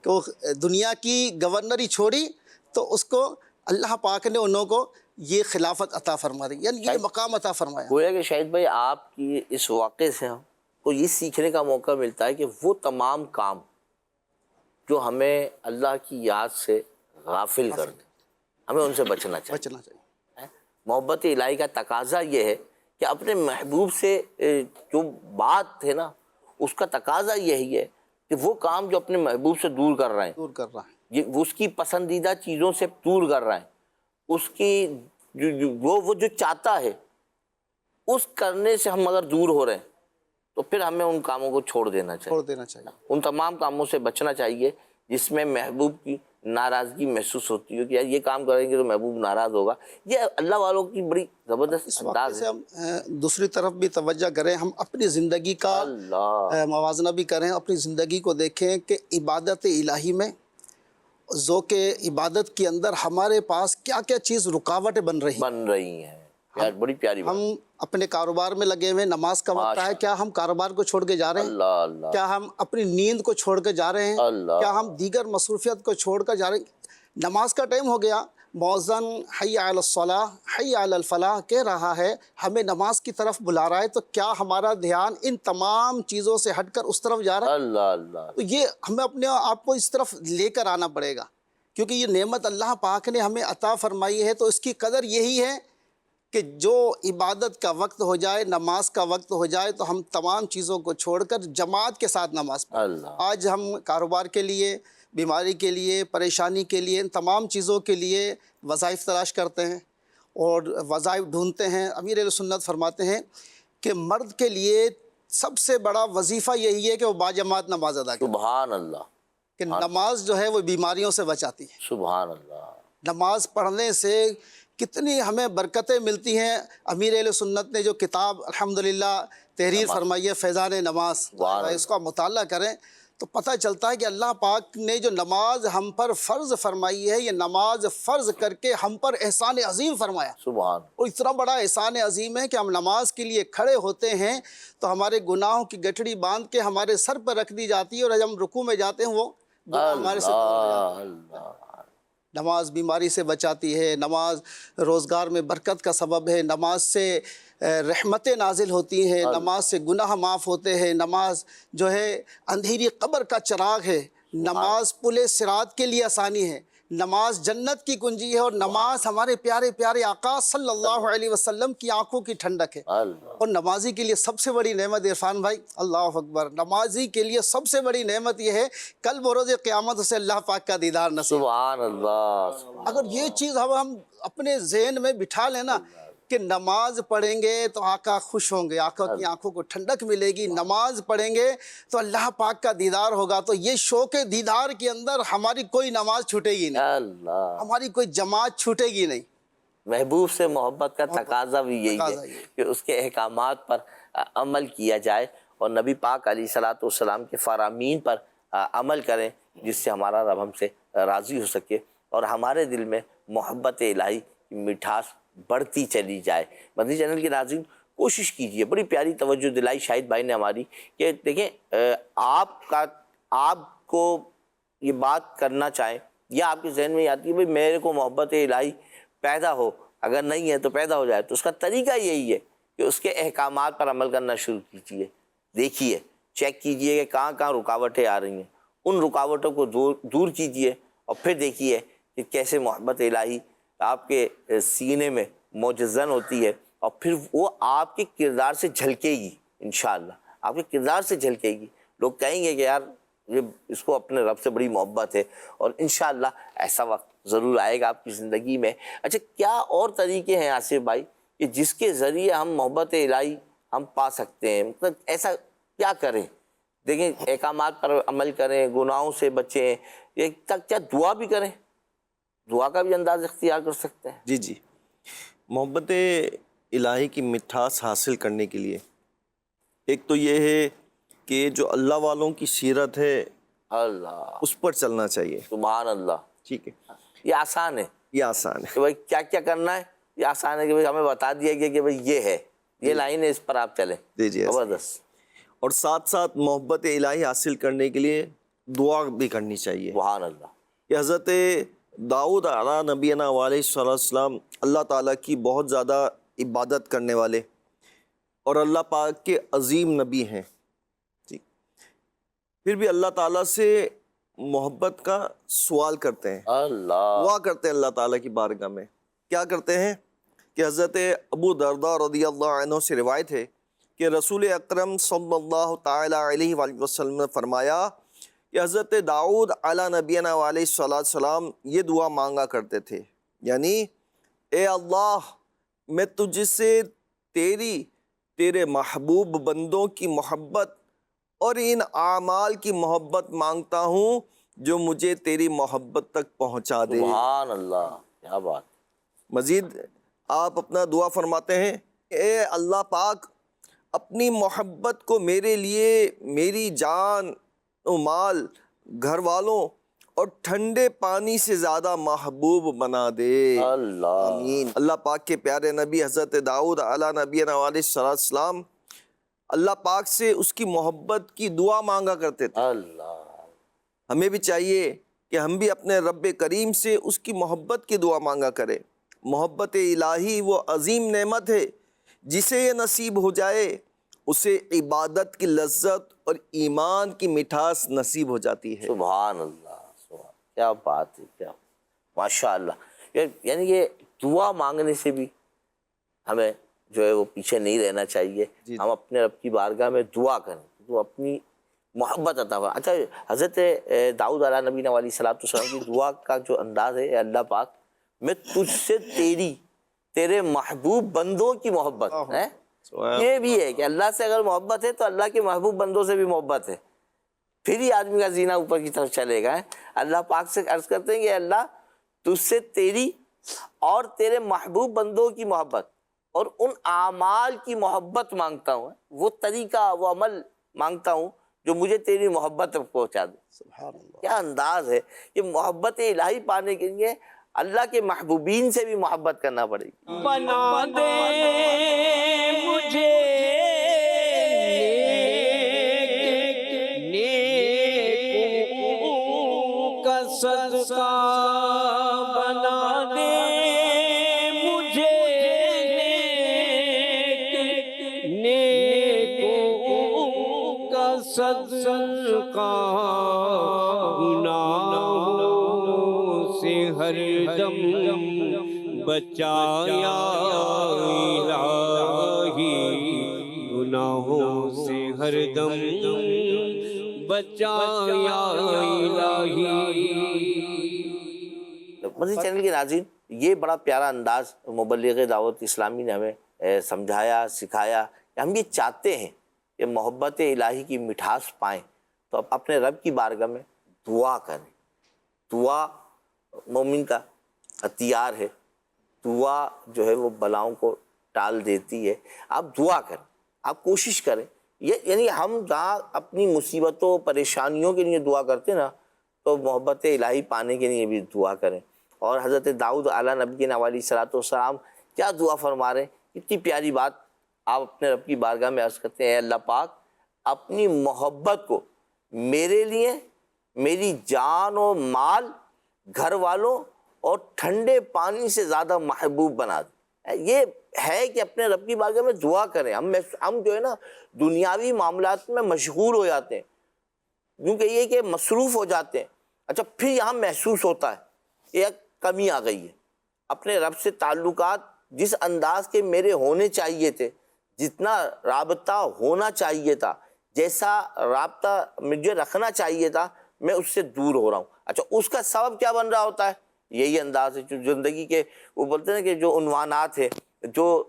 کہ وہ دنیا کی گورنری چھوڑی تو اس کو اللہ پاک نے انہوں کو یہ خلافت عطا فرما دی, یعنی یہ مقام عطا فرمایا. گویا کہ شاہد بھائی آپ کی اس واقعے سے ہم کو یہ سیکھنے کا موقع ملتا ہے کہ وہ تمام کام جو ہمیں اللہ کی یاد سے غافل کر دیں, ہمیں ان سے بچنا چاہیے. محبت الہی کا تقاضا یہ ہے کہ اپنے محبوب سے جو بات ہے نا, اس کا تقاضا یہی ہے کہ وہ کام جو اپنے محبوب سے دور کر رہے ہیں, اس کی پسندیدہ چیزوں سے دور کر رہے ہیں, اس کی وہ جو چاہتا ہے اس کرنے سے ہم اگر دور ہو رہے ہیں تو پھر ہمیں ان کاموں کو چھوڑ دینا چاہیے. ان تمام کاموں سے بچنا چاہیے جس میں محبوب کی ناراضگی محسوس ہوتی ہے کہ یار یہ کام کریں گے تو محبوب ناراض ہوگا. یہ اللہ والوں کی بڑی زبردست انداز ہے. ہم دوسری طرف بھی توجہ کریں, ہم اپنی زندگی کا موازنہ بھی کریں, اپنی زندگی کو دیکھیں کہ عبادت الہی میں, ذوق عبادت کے اندر ہمارے پاس کیا کیا چیز رکاوٹیں بن رہی ہیں. یار بڑی پیاری بات. ہم اپنے کاروبار میں لگے ہوئے, نماز کا وقت ہے, کیا ہم کاروبار کو چھوڑ کے جا رہے ہیں؟ کیا ہم اپنی نیند کو چھوڑ کے جا رہے ہیں؟ کیا ہم دیگر مصروفیت کو چھوڑ کر جا رہے ہیں؟ نماز کا ٹائم ہو گیا, مؤذن حی علی الصلاح حی علی الفلاح کہہ رہا ہے, ہمیں نماز کی طرف بلا رہا ہے, تو کیا ہمارا دھیان ان تمام چیزوں سے ہٹ کر اس طرف جا رہا ہے؟ تو یہ ہمیں اپنے آپ کو اس طرف لے کر آنا پڑے گا, کیونکہ یہ نعمت اللہ پاک نے ہمیں عطا فرمائی ہے. تو اس کی قدر یہی ہے کہ جو عبادت کا وقت ہو جائے, نماز کا وقت ہو جائے, تو ہم تمام چیزوں کو چھوڑ کر جماعت کے ساتھ نماز پڑھیں. آج ہم کاروبار کے لیے, بیماری کے لیے, پریشانی کے لیے, ان تمام چیزوں کے لیے وظائف تلاش کرتے ہیں اور وظائف ڈھونڈتے ہیں. امیر اہل سنت فرماتے ہیں کہ مرد کے لیے سب سے بڑا وظیفہ یہی ہے کہ وہ باجماعت نماز ادا کرے. سبحان اللہ. کہ نماز جو ہے وہ بیماریوں سے بچاتی ہے. سبحان اللہ. نماز پڑھنے سے کتنی ہمیں برکتیں ملتی ہیں. امیر اہل سنت نے جو کتاب الحمدللہ تحریر فرمائی ہے فیضان نماز, اس کا مطالعہ کریں تو پتہ چلتا ہے کہ اللہ پاک نے جو نماز ہم پر فرض فرمائی ہے, یہ نماز فرض کر کے ہم پر احسان عظیم فرمایا. سبحان. اور اتنا بڑا احسان عظیم ہے کہ ہم نماز کے لیے کھڑے ہوتے ہیں تو ہمارے گناہوں کی گٹھڑی باندھ کے ہمارے سر پر رکھ دی جاتی ہے, اور جب ہم رکوع میں جاتے ہیں وہ گناہ ہمارے سے دور ہو جاتے ہیں. نماز بیماری سے بچاتی ہے, نماز روزگار میں برکت کا سبب ہے, نماز سے رحمتیں نازل ہوتی ہیں, نماز سے گناہ معاف ہوتے ہیں, نماز جو ہے اندھیری قبر کا چراغ ہے, نماز پل صراط کے لیے آسانی ہے, نماز جنت کی کنجی ہے، اور نماز ہمارے پیارے پیارے آقا صلی اللہ علیہ وسلم کی آنکھوں کی ٹھنڈک ہے۔ اور نمازی کے لیے سب سے بڑی نعمت عرفان بھائی، اللہ اکبر، نمازی کے لیے سب سے بڑی نعمت یہ ہے کل بروز قیامت اسے اللہ پاک کا دیدار نصیب۔ سبحان اللہ۔ اگر یہ چیز ہم اپنے ذہن میں بٹھا لینا کہ نماز پڑھیں گے تو آقا خوش ہوں گے، آقا کی آنکھوں کو ٹھنڈک ملے گی، نماز پڑھیں گے تو اللہ پاک کا دیدار ہوگا، تو یہ شوق دیدار کے اندر ہماری کوئی نماز چھوٹے گی نہیں، اللہ، ہماری کوئی جماعت چھوٹے گی نہیں۔ محبوب سے محبت کا تقاضا بھی یہی ہے کہ اس کے احکامات پر عمل کیا جائے اور نبی پاک علیہ الصلوۃ والسلام کے فرامین پر عمل کریں، جس سے ہمارا رب ہم سے راضی ہو سکے اور ہمارے دل میں محبت الہی کی مٹھاس بڑھتی چلی جائے۔ مدنی چینل کے ناظرین کوشش کیجئے، بڑی پیاری توجہ دلائی شاہد بھائی نے ہماری، کہ دیکھیں آپ کو یہ بات کرنا چاہیں یا آپ کے ذہن میں آتی ہے بھئی میرے کو محبت الہی پیدا ہو، اگر نہیں ہے تو پیدا ہو جائے، تو اس کا طریقہ یہی ہے کہ اس کے احکامات پر عمل کرنا شروع کیجئے، دیکھیے، چیک کیجئے کہ کہاں کہاں رکاوٹیں آ رہی ہیں، ان رکاوٹوں کو دور کیجئے، اور پھر دیکھیے کہ کیسے محبت الہی آپ کے سینے میں موجزن ہوتی ہے، اور پھر وہ آپ کے کردار سے جھلکے گی، انشاءاللہ آپ کے کردار سے جھلکے گی، لوگ کہیں گے کہ یار یہ اس کو اپنے رب سے بڑی محبت ہے، اور انشاءاللہ ایسا وقت ضرور آئے گا آپ کی زندگی میں۔ اچھا، کیا اور طریقے ہیں آصف بھائی کہ جس کے ذریعے ہم محبت الہی ہم پا سکتے ہیں؟ مطلب ایسا کیا کریں؟ دیکھیں، احکامات پر عمل کریں، گناہوں سے بچیں، یہ کیا دعا بھی کریں؟ دعا کا بھی انداز اختیار کر سکتے ہیں۔ جی جی، محبت الہی کی مٹھاس حاصل کرنے کے لیے ایک تو یہ ہے کہ جو اللہ والوں کی سیرت ہے اللہ، اس پر چلنا چاہیے۔ سبحان اللہ۔ ٹھیک ہے، یہ آسان ہے یہ آسان ہے کہ بھائی کیا کیا کرنا ہے، یہ آسان ہے کہ بھائی ہمیں بتا دیا گیا کہ بھائی یہ ہے، یہ لائن ہے، اس پر آپ چلیں۔ جی جی، زبردست۔ اور ساتھ ساتھ محبت الہی حاصل کرنے کے لیے دعا بھی کرنی چاہیے۔ سبحان اللہ۔ کہ حضرت داؤد علیہ نبینا علیہ السلام اللہ تعالیٰ کی بہت زیادہ عبادت کرنے والے اور اللہ پاک کے عظیم نبی ہیں، ٹھیک، پھر بھی اللہ تعالیٰ سے محبت کا سوال کرتے ہیں، اللہ، دعا کرتے ہیں اللہ تعالیٰ کی بارگاہ میں۔ کیا کرتے ہیں کہ حضرت ابو درداء رضی اللہ عنہ سے روایت ہے کہ رسول اکرم صلی اللہ تعالیٰ علیہ وآلہ وسلم نے فرمایا کہ حضرت داؤد علیہ نبینا علیہ السلام یہ دعا مانگا کرتے تھے، یعنی اے اللہ، میں تجھ سے تیرے محبوب بندوں کی محبت اور ان اعمال کی محبت مانگتا ہوں جو مجھے تیری محبت تک پہنچا دے۔ سبحان اللہ، کیا بات۔ مزید آپ اپنا دعا فرماتے ہیں، اے اللہ پاک، اپنی محبت کو میرے لیے میری جان و مال، گھر والوں اور ٹھنڈے پانی سے زیادہ محبوب بنا دے۔ اللہ، آمین۔ اللہ پاک کے پیارے نبی حضرت داؤد علیہ نبینا علیہ السلام اللہ پاک سے اس کی محبت کی دعا مانگا کرتے تھے۔ اللہ، ہمیں بھی چاہیے کہ ہم بھی اپنے رب کریم سے اس کی محبت کی دعا مانگا کریں۔ محبت الہی وہ عظیم نعمت ہے، جسے یہ نصیب ہو جائے اسے عبادت کی لذت اور ایمان کی مٹھاس نصیب ہو جاتی ہے۔ سبحان اللہ، سبحان، کیا بات ہے، کیا ماشاء اللہ۔ یعنی یہ دعا مانگنے سے بھی ہمیں جو ہے وہ پیچھے نہیں رہنا چاہیے، ہم اپنے رب کی بارگاہ میں دعا کریں تو اپنی محبت عطا فرمائے۔ اچھا، حضرت داؤد علیہ نبینا علیہ السلام کی دعا کا جو انداز ہے، اے اللہ پاک، میں تجھ سے تیرے محبوب بندوں کی محبت ہے، یہ بھی ہے کہ اللہ سے اگر محبت ہے تو اللہ کے محبوب بندوں سے بھی محبت ہے، پھر ہی آدمی کا زینہ اوپر کی طرف چلے گا۔ اللہ پاک سے عرض کرتے ہیں کہ اللہ، تجھ سے تیری اور تیرے محبوب بندوں کی محبت اور ان اعمال کی محبت مانگتا ہوں، وہ طریقہ، وہ عمل مانگتا ہوں جو مجھے تیری محبت تک پہنچا دے۔ سبحان اللہ۔ کیا انداز ہے! یہ محبت الہی پانے کے لیے اللہ کے محبوبین سے بھی محبت کرنا پڑے گی۔ بنا دے مجھے نیکوں کا صدقہ، بنا دے مجھے نیکوں کا صدقہ، گناہوں سے ہر دم بچایا الہی، گناہوں سے ہر دم بچایا الہی۔ مدنی چینل کے ناظرین، یہ بڑا پیارا انداز مبلغ دعوت اسلامی نے ہمیں سمجھایا، سکھایا کہ ہم یہ چاہتے ہیں کہ محبت الہی کی مٹھاس پائیں تو اب اپنے رب کی بارگاہ میں دعا کریں۔ دعا مومن کا ہتھیار ہے، دعا جو ہے وہ بلاؤں کو ٹال دیتی ہے۔ آپ دعا کریں، آپ کوشش کریں۔ یہ یعنی ہم جہاں اپنی مصیبتوں پریشانیوں کے لیے دعا کرتے ہیں نا، تو محبت الہی پانے کے لیے بھی دعا کریں۔ اور حضرت داؤد علیہ نبی علیہ الصلوۃ والسلام کیا دعا فرما رہے ہیں، اتنی پیاری بات آپ اپنے رب کی بارگاہ میں عرض کرتے ہیں، اے اللہ پاک اپنی محبت کو میرے لیے میری جان و مال، گھر والوں اور ٹھنڈے پانی سے زیادہ محبوب بنا دے۔ یہ ہے کہ اپنے رب کی بارگاہ میں دعا کریں۔ ہم جو ہے نا دنیاوی معاملات میں مشغول ہو جاتے ہیں، کیونکہ یہ کہ مصروف ہو جاتے ہیں۔ اچھا پھر یہاں محسوس ہوتا ہے ایک کمی آ گئی ہے، اپنے رب سے تعلقات جس انداز کے میرے ہونے چاہیے تھے، جتنا رابطہ ہونا چاہیے تھا، جیسا رابطہ مجھے رکھنا چاہیے تھا، میں اس سے دور ہو رہا ہوں۔ اچھا اس کا سبب کیا بن رہا ہوتا ہے؟ یہی انداز ہے جو زندگی کے، وہ بولتے ہیں کہ جو عنوانات ہے، جو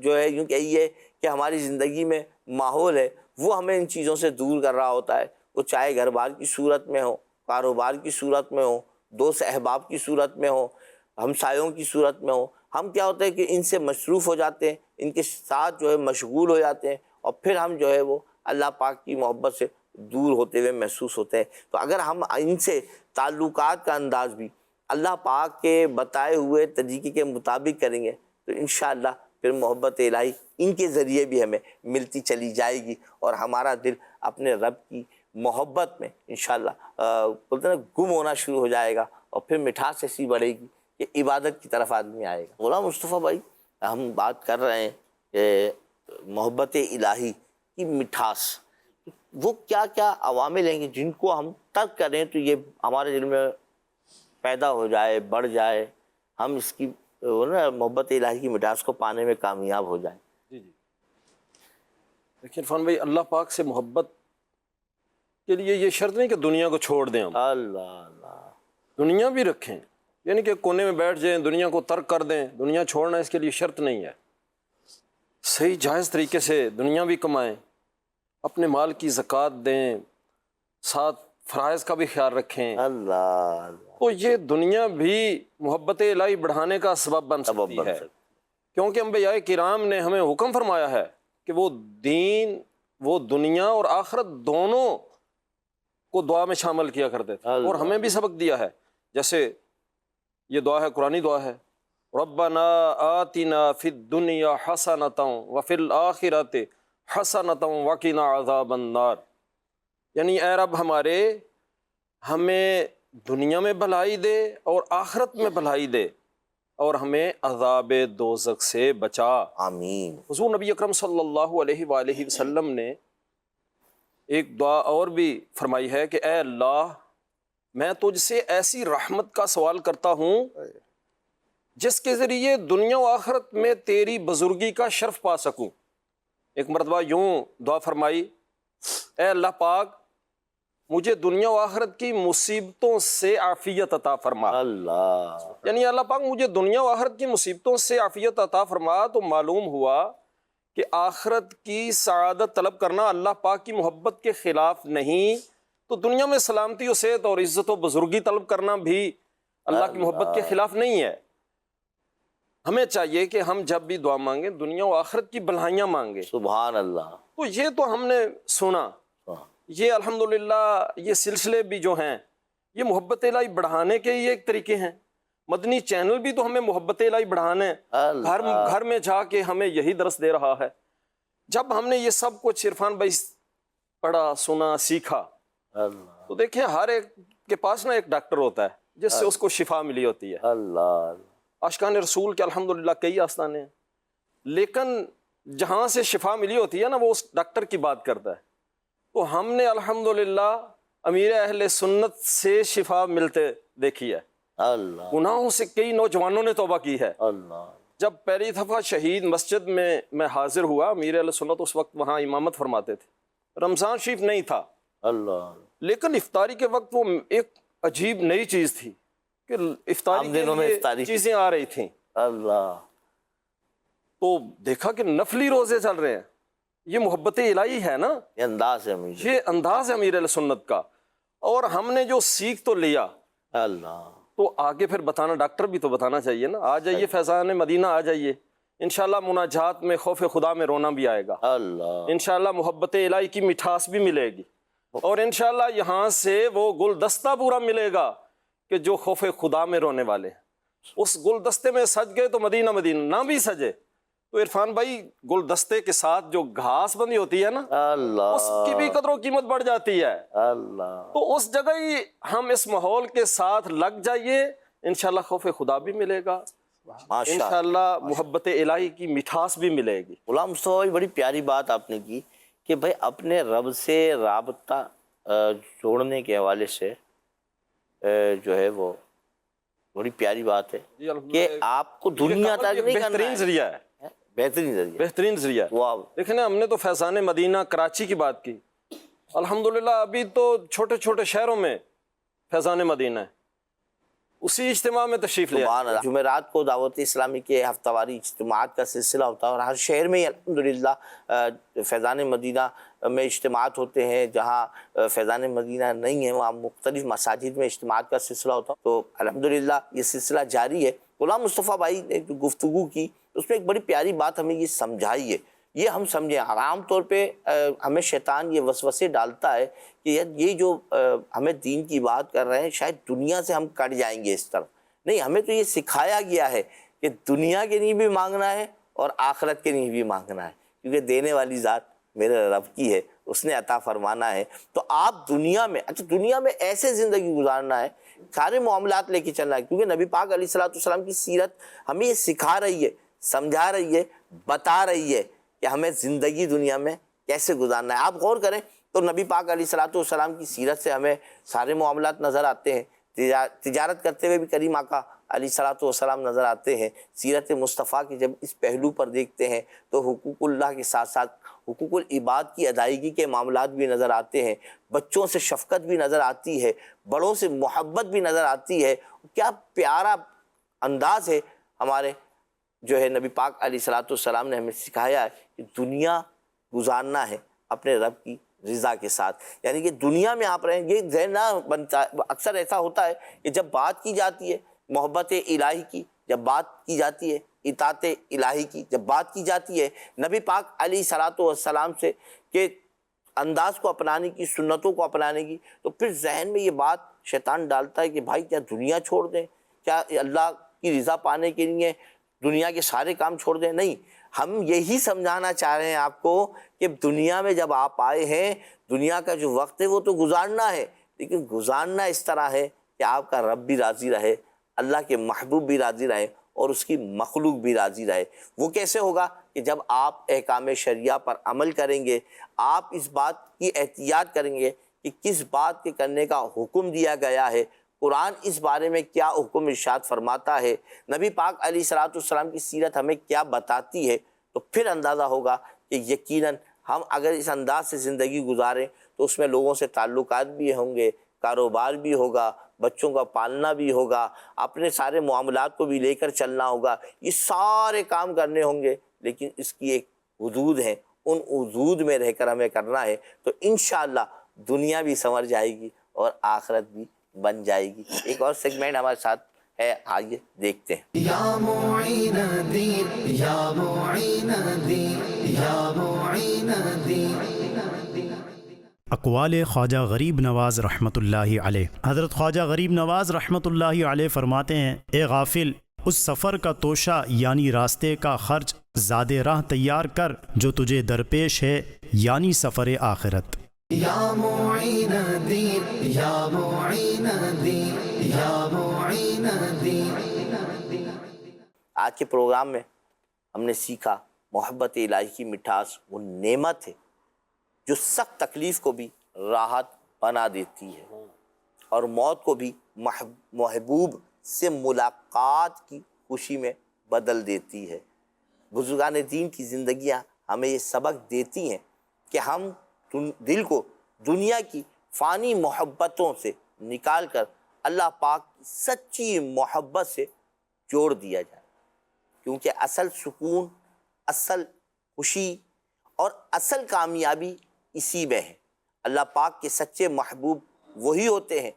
ہے یوں کہیے کہ ہماری زندگی میں ماحول ہے، وہ ہمیں ان چیزوں سے دور کر رہا ہوتا ہے۔ وہ چاہے گھر بار کی صورت میں ہو، کاروبار کی صورت میں ہو، دوست احباب کی صورت میں ہو، ہمسایوں کی صورت میں ہو، ہم کیا ہوتا ہے کہ ان سے مصروف ہو جاتے ہیں، ان کے ساتھ جو ہے مشغول ہو جاتے ہیں، اور پھر ہم جو ہے وہ اللہ پاک کی محبت سے دور ہوتے ہوئے محسوس ہوتے ہیں۔ تو اگر ہم ان سے تعلقات کا انداز بھی اللہ پاک کے بتائے ہوئے طریقے کے مطابق کریں گے تو انشاءاللہ پھر محبت الہی ان کے ذریعے بھی ہمیں ملتی چلی جائے گی، اور ہمارا دل اپنے رب کی محبت میں انشاءاللہ بولتے ہیں نا گم ہونا شروع ہو جائے گا، اور پھر مٹھاس ایسی بڑھے گی کہ عبادت کی طرف آدمی آئے گا۔ غلام مصطفیٰ بھائی، ہم بات کر رہے ہیں کہ محبت الہی کی مٹھاس، وہ کیا کیا عوامل ہیں کہ جن کو ہم ترک کریں تو یہ ہمارے دل میں پیدا ہو جائے، بڑھ جائے، ہم اس کی محبت الہی کی مٹھاس کو پانے میں کامیاب ہو جائیں؟ جی لیکن عرفان بھائی، اللہ پاک سے محبت کے لیے یہ شرط نہیں کہ دنیا کو چھوڑ دیں، ہم اللہ دنیا بھی رکھیں، یعنی کہ کونے میں بیٹھ جائیں، دنیا کو ترک کر دیں۔ دنیا چھوڑنا اس کے لیے شرط نہیں ہے، صحیح جائز طریقے سے دنیا بھی کمائیں، اپنے مال کی زکوٰۃ دیں، ساتھ فرائض کا بھی خیال رکھیں، اللہ تو یہ دنیا بھی محبت الہی بڑھانے کا سبب بن سکتی ہے۔ کیونکہ انبیاء کرام نے ہمیں حکم فرمایا ہے کہ وہ دین، وہ دنیا اور آخرت دونوں کو دعا میں شامل کیا کرتے تھے، اور ہمیں بھی سبق دیا ہے۔ جیسے یہ دعا ہے، قرآنی دعا ہے، ربنا آتنا فی الدنیا حسنۃ وفی الآخرۃ حسنۃ وقنا عذاب النار، یعنی اے رب ہمارے، ہمیں دنیا میں بھلائی دے اور آخرت میں بھلائی دے، اور ہمیں عذاب دوزخ سے بچا۔ آمین۔ حضور نبی اکرم صلی اللہ علیہ وآلہ وسلم نے ایک دعا اور بھی فرمائی ہے کہ اے اللہ، میں تجھ سے ایسی رحمت کا سوال کرتا ہوں جس کے ذریعے دنیا و آخرت میں تیری بزرگی کا شرف پا سکوں۔ ایک مرتبہ یوں دعا فرمائی، اے اللہ پاک مجھے دنیا و آخرت کی مصیبتوں سے عافیت عطا فرما۔ اللہ، یعنی اللہ پاک مجھے دنیا و آخرت کی مصیبتوں سے عافیت عطا فرما، تو معلوم ہوا کہ آخرت کی سعادت طلب کرنا اللہ پاک کی محبت کے خلاف نہیں، تو دنیا میں سلامتی و صحت اور عزت و بزرگی طلب کرنا بھی اللہ کی محبت کے خلاف نہیں ہے۔ ہمیں چاہیے کہ ہم جب بھی دعا مانگیں دنیا و آخرت کی بھلائیاں مانگیں۔ سبحان اللہ۔ تو یہ تو ہم نے سنا، یہ الحمدللہ یہ سلسلے بھی جو ہیں یہ محبت الہی بڑھانے کے یہ ایک طریقے ہیں۔ مدنی چینل بھی تو ہمیں محبت الہی بڑھانے، گھر میں جا کے ہمیں یہی درس دے رہا ہے۔ جب ہم نے یہ سب کچھ عرفان بھائی پڑھا، سنا، سیکھا، تو دیکھیں ہر ایک کے پاس نا ایک ڈاکٹر ہوتا ہے جس سے اس کو شفا ملی ہوتی ہے۔ اللہ، عاشقان رسول کے الحمدللہ کئی آستانے ہیں، لیکن جہاں سے شفا ملی ہوتی ہے نا وہ اس ڈاکٹر کی بات کرتا ہے۔ تو ہم نے الحمدللہ امیر اہل سنت سے شفا ملتے دیکھی ہے۔ اللہ گناہوں سے کئی نوجوانوں نے توبہ کی ہے۔ اللہ جب پہلی دفعہ شہید مسجد میں حاضر ہوا، امیر اہل سنت اس وقت وہاں امامت فرماتے تھے، رمضان شریف نہیں تھا، اللہ لیکن افطاری کے وقت وہ ایک عجیب نئی چیز تھی کہ افطاری عام کے دنوں میں لیے افطاری چیزیں آ رہی تھیں، اللہ تو دیکھا کہ نفلی روزے چل رہے ہیں۔ یہ محبت الہی ہے نا، یہ انداز ہے مجھے، یہ انداز ہے امیر اہل سنت کا، اور ہم نے جو سیکھ تو لیا اللہ تو آگے پھر بتانا، ڈاکٹر بھی تو بتانا چاہیے نا۔ آ جائیے فیضان مدینہ، آ جائیے، انشاءاللہ مناجات میں خوف خدا میں رونا بھی آئے گا، اللہ انشاءاللہ محبت الہی کی مٹھاس بھی ملے گی، اور انشاءاللہ یہاں سے وہ گلدستہ پورا ملے گا کہ جو خوف خدا میں رونے والے ہیں۔ اس گلدستے میں سج گئے تو مدینہ مدینہ، نہ بھی سجے تو عرفان بھائی گلدستے کے ساتھ جو گھاس بندی ہوتی ہے نا، اللہ اس کی بھی قدر و قیمت بڑھ جاتی ہے۔ اللہ تو اس جگہ ہی ہم اس ماحول کے ساتھ لگ جائیے، انشاءاللہ خوف خدا بھی ملے گا، ماشاء اللہ۔ انشاءاللہ محبت الہی کی مٹھاس بھی ملے گی۔ غلام مصطفیٰ بھائی بڑی پیاری بات آپ نے کی کہ بھائی اپنے رب سے رابطہ جوڑنے کے حوالے سے جو ہے وہ بڑی پیاری بات ہے جی الحمدللہ، کہ آپ کو دنیا تک یہ نہیں کرنا بہترین ہے، ذریعہ ہے، بہترین ذریعہ، بہترین ذریعہ ہے۔ واہ دیکھیں نا، ہم نے تو فیضان مدینہ کراچی کی بات کی، الحمدللہ ابھی تو چھوٹے چھوٹے شہروں میں فیضان مدینہ ہے، اسی اجتماع میں تشریف لے سبحان اللہ۔ جمعرات کو دعوت اسلامی کے ہفتہ واری اجتماعات کا سلسلہ ہوتا ہے، اور ہر شہر میں الحمدللہ فیضان مدینہ میں اجتماعات ہوتے ہیں۔ جہاں فیضان مدینہ نہیں ہے وہاں مختلف مساجد میں اجتماعات کا سلسلہ ہوتا ہے، تو الحمدللہ یہ سلسلہ جاری ہے۔ غلام مصطفیٰ بھائی نے جو گفتگو کی اس میں ایک بڑی پیاری بات ہمیں یہ سمجھائی ہے، یہ ہم سمجھیں۔ عام طور پہ ہمیں شیطان یہ وسوسے ڈالتا ہے کہ یہ جو ہمیں دین کی بات کر رہے ہیں شاید دنیا سے ہم کٹ جائیں گے اس طرف، نہیں، ہمیں تو یہ سکھایا گیا ہے کہ دنیا کے لیے بھی مانگنا ہے اور آخرت کے لیے بھی مانگنا ہے، کیونکہ دینے والی ذات میرے رب کی ہے، اس نے عطا فرمانا ہے۔ تو آپ دنیا میں دنیا میں ایسے زندگی گزارنا ہے، سارے معاملات لے کے چلنا ہے، کیونکہ نبی پاک علیہ السلام کی سیرت ہمیں یہ سکھا رہی ہے، سمجھا رہی ہے، بتا رہی ہے کہ ہمیں زندگی دنیا میں کیسے گزارنا ہے۔ آپ غور کریں تو نبی پاک علیہ السلام کی سیرت سے ہمیں سارے معاملات نظر آتے ہیں، تجارت کرتے ہوئے بھی کریم آقا علیہ السلام نظر آتے ہیں۔ سیرت مصطفیٰ کی جب اس پہلو پر دیکھتے ہیں تو حقوق اللہ کے ساتھ ساتھ حقوق العباد کی ادائیگی کے معاملات بھی نظر آتے ہیں، بچوں سے شفقت بھی نظر آتی ہے، بڑوں سے محبت بھی نظر آتی ہے۔ کیا پیارا انداز ہے ہمارے جو ہے نبی پاک علیہ السلام نے ہمیں سکھایا ہے کہ دنیا گزارنا ہے اپنے رب کی رضا کے ساتھ، یعنی کہ دنیا میں آپ رہیں۔ یہ ذہن نہ بنتا، اکثر ایسا ہوتا ہے کہ جب بات کی جاتی ہے محبت الہی کی، جب بات کی جاتی ہے اطاعت الہی کی، جب بات کی جاتی ہے نبی پاک علیہ السلام سے کہ انداز کو اپنانے کی، سنتوں کو اپنانے کی، تو پھر ذہن میں یہ بات شیطان ڈالتا ہے کہ بھائی کیا دنیا چھوڑ دیں، کیا اللہ کی رضا پانے کے لیے دنیا کے سارے کام چھوڑ دیں؟ نہیں، ہم یہی سمجھانا چاہ رہے ہیں آپ کو کہ دنیا میں جب آپ آئے ہیں، دنیا کا جو وقت ہے وہ تو گزارنا ہے، لیکن گزارنا اس طرح ہے کہ آپ کا رب بھی راضی رہے، اللہ کے محبوب بھی راضی رہے اور اس کی مخلوق بھی راضی رہے۔ وہ کیسے ہوگا؟ کہ جب آپ احکام شریعہ پر عمل کریں گے، آپ اس بات کی احتیاط کریں گے کہ کس بات کے کرنے کا حکم دیا گیا ہے، قرآن اس بارے میں کیا حکم ارشاد فرماتا ہے، نبی پاک علیہ السلام کی سیرت ہمیں کیا بتاتی ہے، تو پھر اندازہ ہوگا کہ یقیناً ہم اگر اس انداز سے زندگی گزاریں تو اس میں لوگوں سے تعلقات بھی ہوں گے، کاروبار بھی ہوگا، بچوں کا پالنا بھی ہوگا، اپنے سارے معاملات کو بھی لے کر چلنا ہوگا، یہ سارے کام کرنے ہوں گے، لیکن اس کی ایک حدود ہے، ان حدود میں رہ کر ہمیں کرنا ہے، تو انشاءاللہ دنیا بھی سنور جائے گی اور آخرت بھی بن جائے گی۔ ایک اور سیگمنٹ ہمارے ساتھ ہے، آئیے دیکھتے ہیں۔ یا معین دین، یا معین دین، یا معین دین۔ اقوال خواجہ غریب نواز رحمۃ اللہ علیہ۔ حضرت خواجہ غریب نواز رحمۃ اللہ علیہ فرماتے ہیں، اے غافل، اس سفر کا توشہ یعنی راستے کا خرچ زاد راہ تیار کر جو تجھے درپیش ہے، یعنی سفر آخرت۔ یا معین دین، یا معین دین، یا معین دین۔ آج کے پروگرام میں ہم نے سیکھا محبت الہی کی مٹھاس وہ نعمت ہے جو سخت تکلیف کو بھی راحت بنا دیتی ہے اور موت کو بھی محبوب سے ملاقات کی خوشی میں بدل دیتی ہے۔ بزرگان دین کی زندگیاں ہمیں یہ سبق دیتی ہیں کہ ہم دل کو دنیا کی فانی محبتوں سے نکال کر اللہ پاک کی سچی محبت سے جوڑ دیا جائے، کیونکہ اصل سکون، اصل خوشی اور اصل کامیابی اسی میں ہے۔ اللہ پاک کے سچے محبوب وہی ہوتے ہیں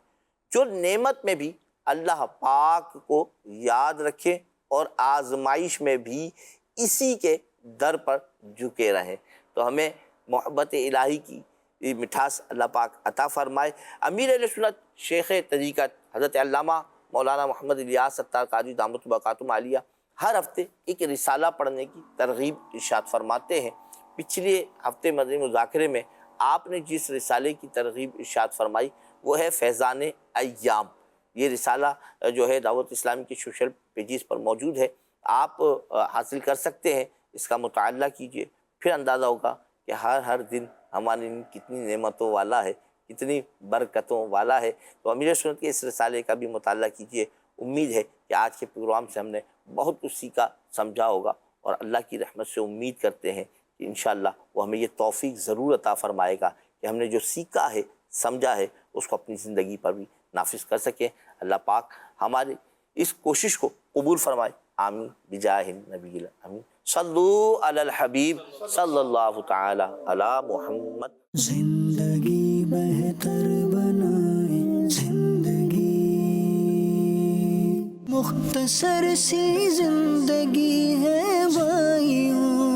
جو نعمت میں بھی اللہ پاک کو یاد رکھیں اور آزمائش میں بھی اسی کے در پر جھکے رہیں۔ تو ہمیں محبت الہی کی یہ مٹھاس اللہ پاک عطا فرمائے۔ امیر اہل سنت شیخ طریقت حضرت علامہ مولانا محمد الیاس ستار قادری دامت برکاتہم عالیہ ہر ہفتے ایک رسالہ پڑھنے کی ترغیب ارشاد فرماتے ہیں۔ پچھلے ہفتے مدنی مذاکرے میں آپ نے جس رسالے کی ترغیب ارشاد فرمائی وہ ہے فیضان ایام۔ یہ رسالہ جو ہے دعوت اسلامی کے سوشل پیجز پر موجود ہے، آپ حاصل کر سکتے ہیں، اس کا مطالعہ کیجئے، پھر اندازہ ہوگا کہ ہر دن ہمارے لیے کتنی نعمتوں والا ہے، کتنی برکتوں والا ہے۔ تو امیر سنت کے اس رسالے کا بھی مطالعہ کیجئے۔ امید ہے کہ آج کے پروگرام سے ہم نے بہت کچھ سیکھا سمجھا ہوگا، اور اللہ کی رحمت سے امید کرتے ہیں کہ انشاءاللہ وہ ہمیں یہ توفیق ضرور عطا فرمائے گا کہ ہم نے جو سیکھا ہے، سمجھا ہے، اس کو اپنی زندگی پر بھی نافذ کر سکیں۔ اللہ پاک ہماری اس کوشش کو قبول فرمائے، آمین بجاہ النبی الامین۔ صلو علی الحبیب صلی اللہ تعالی علی محمد۔ زندگی بہتر بنائے، زندگی مختصر سی زندگی ہے بھائیوں،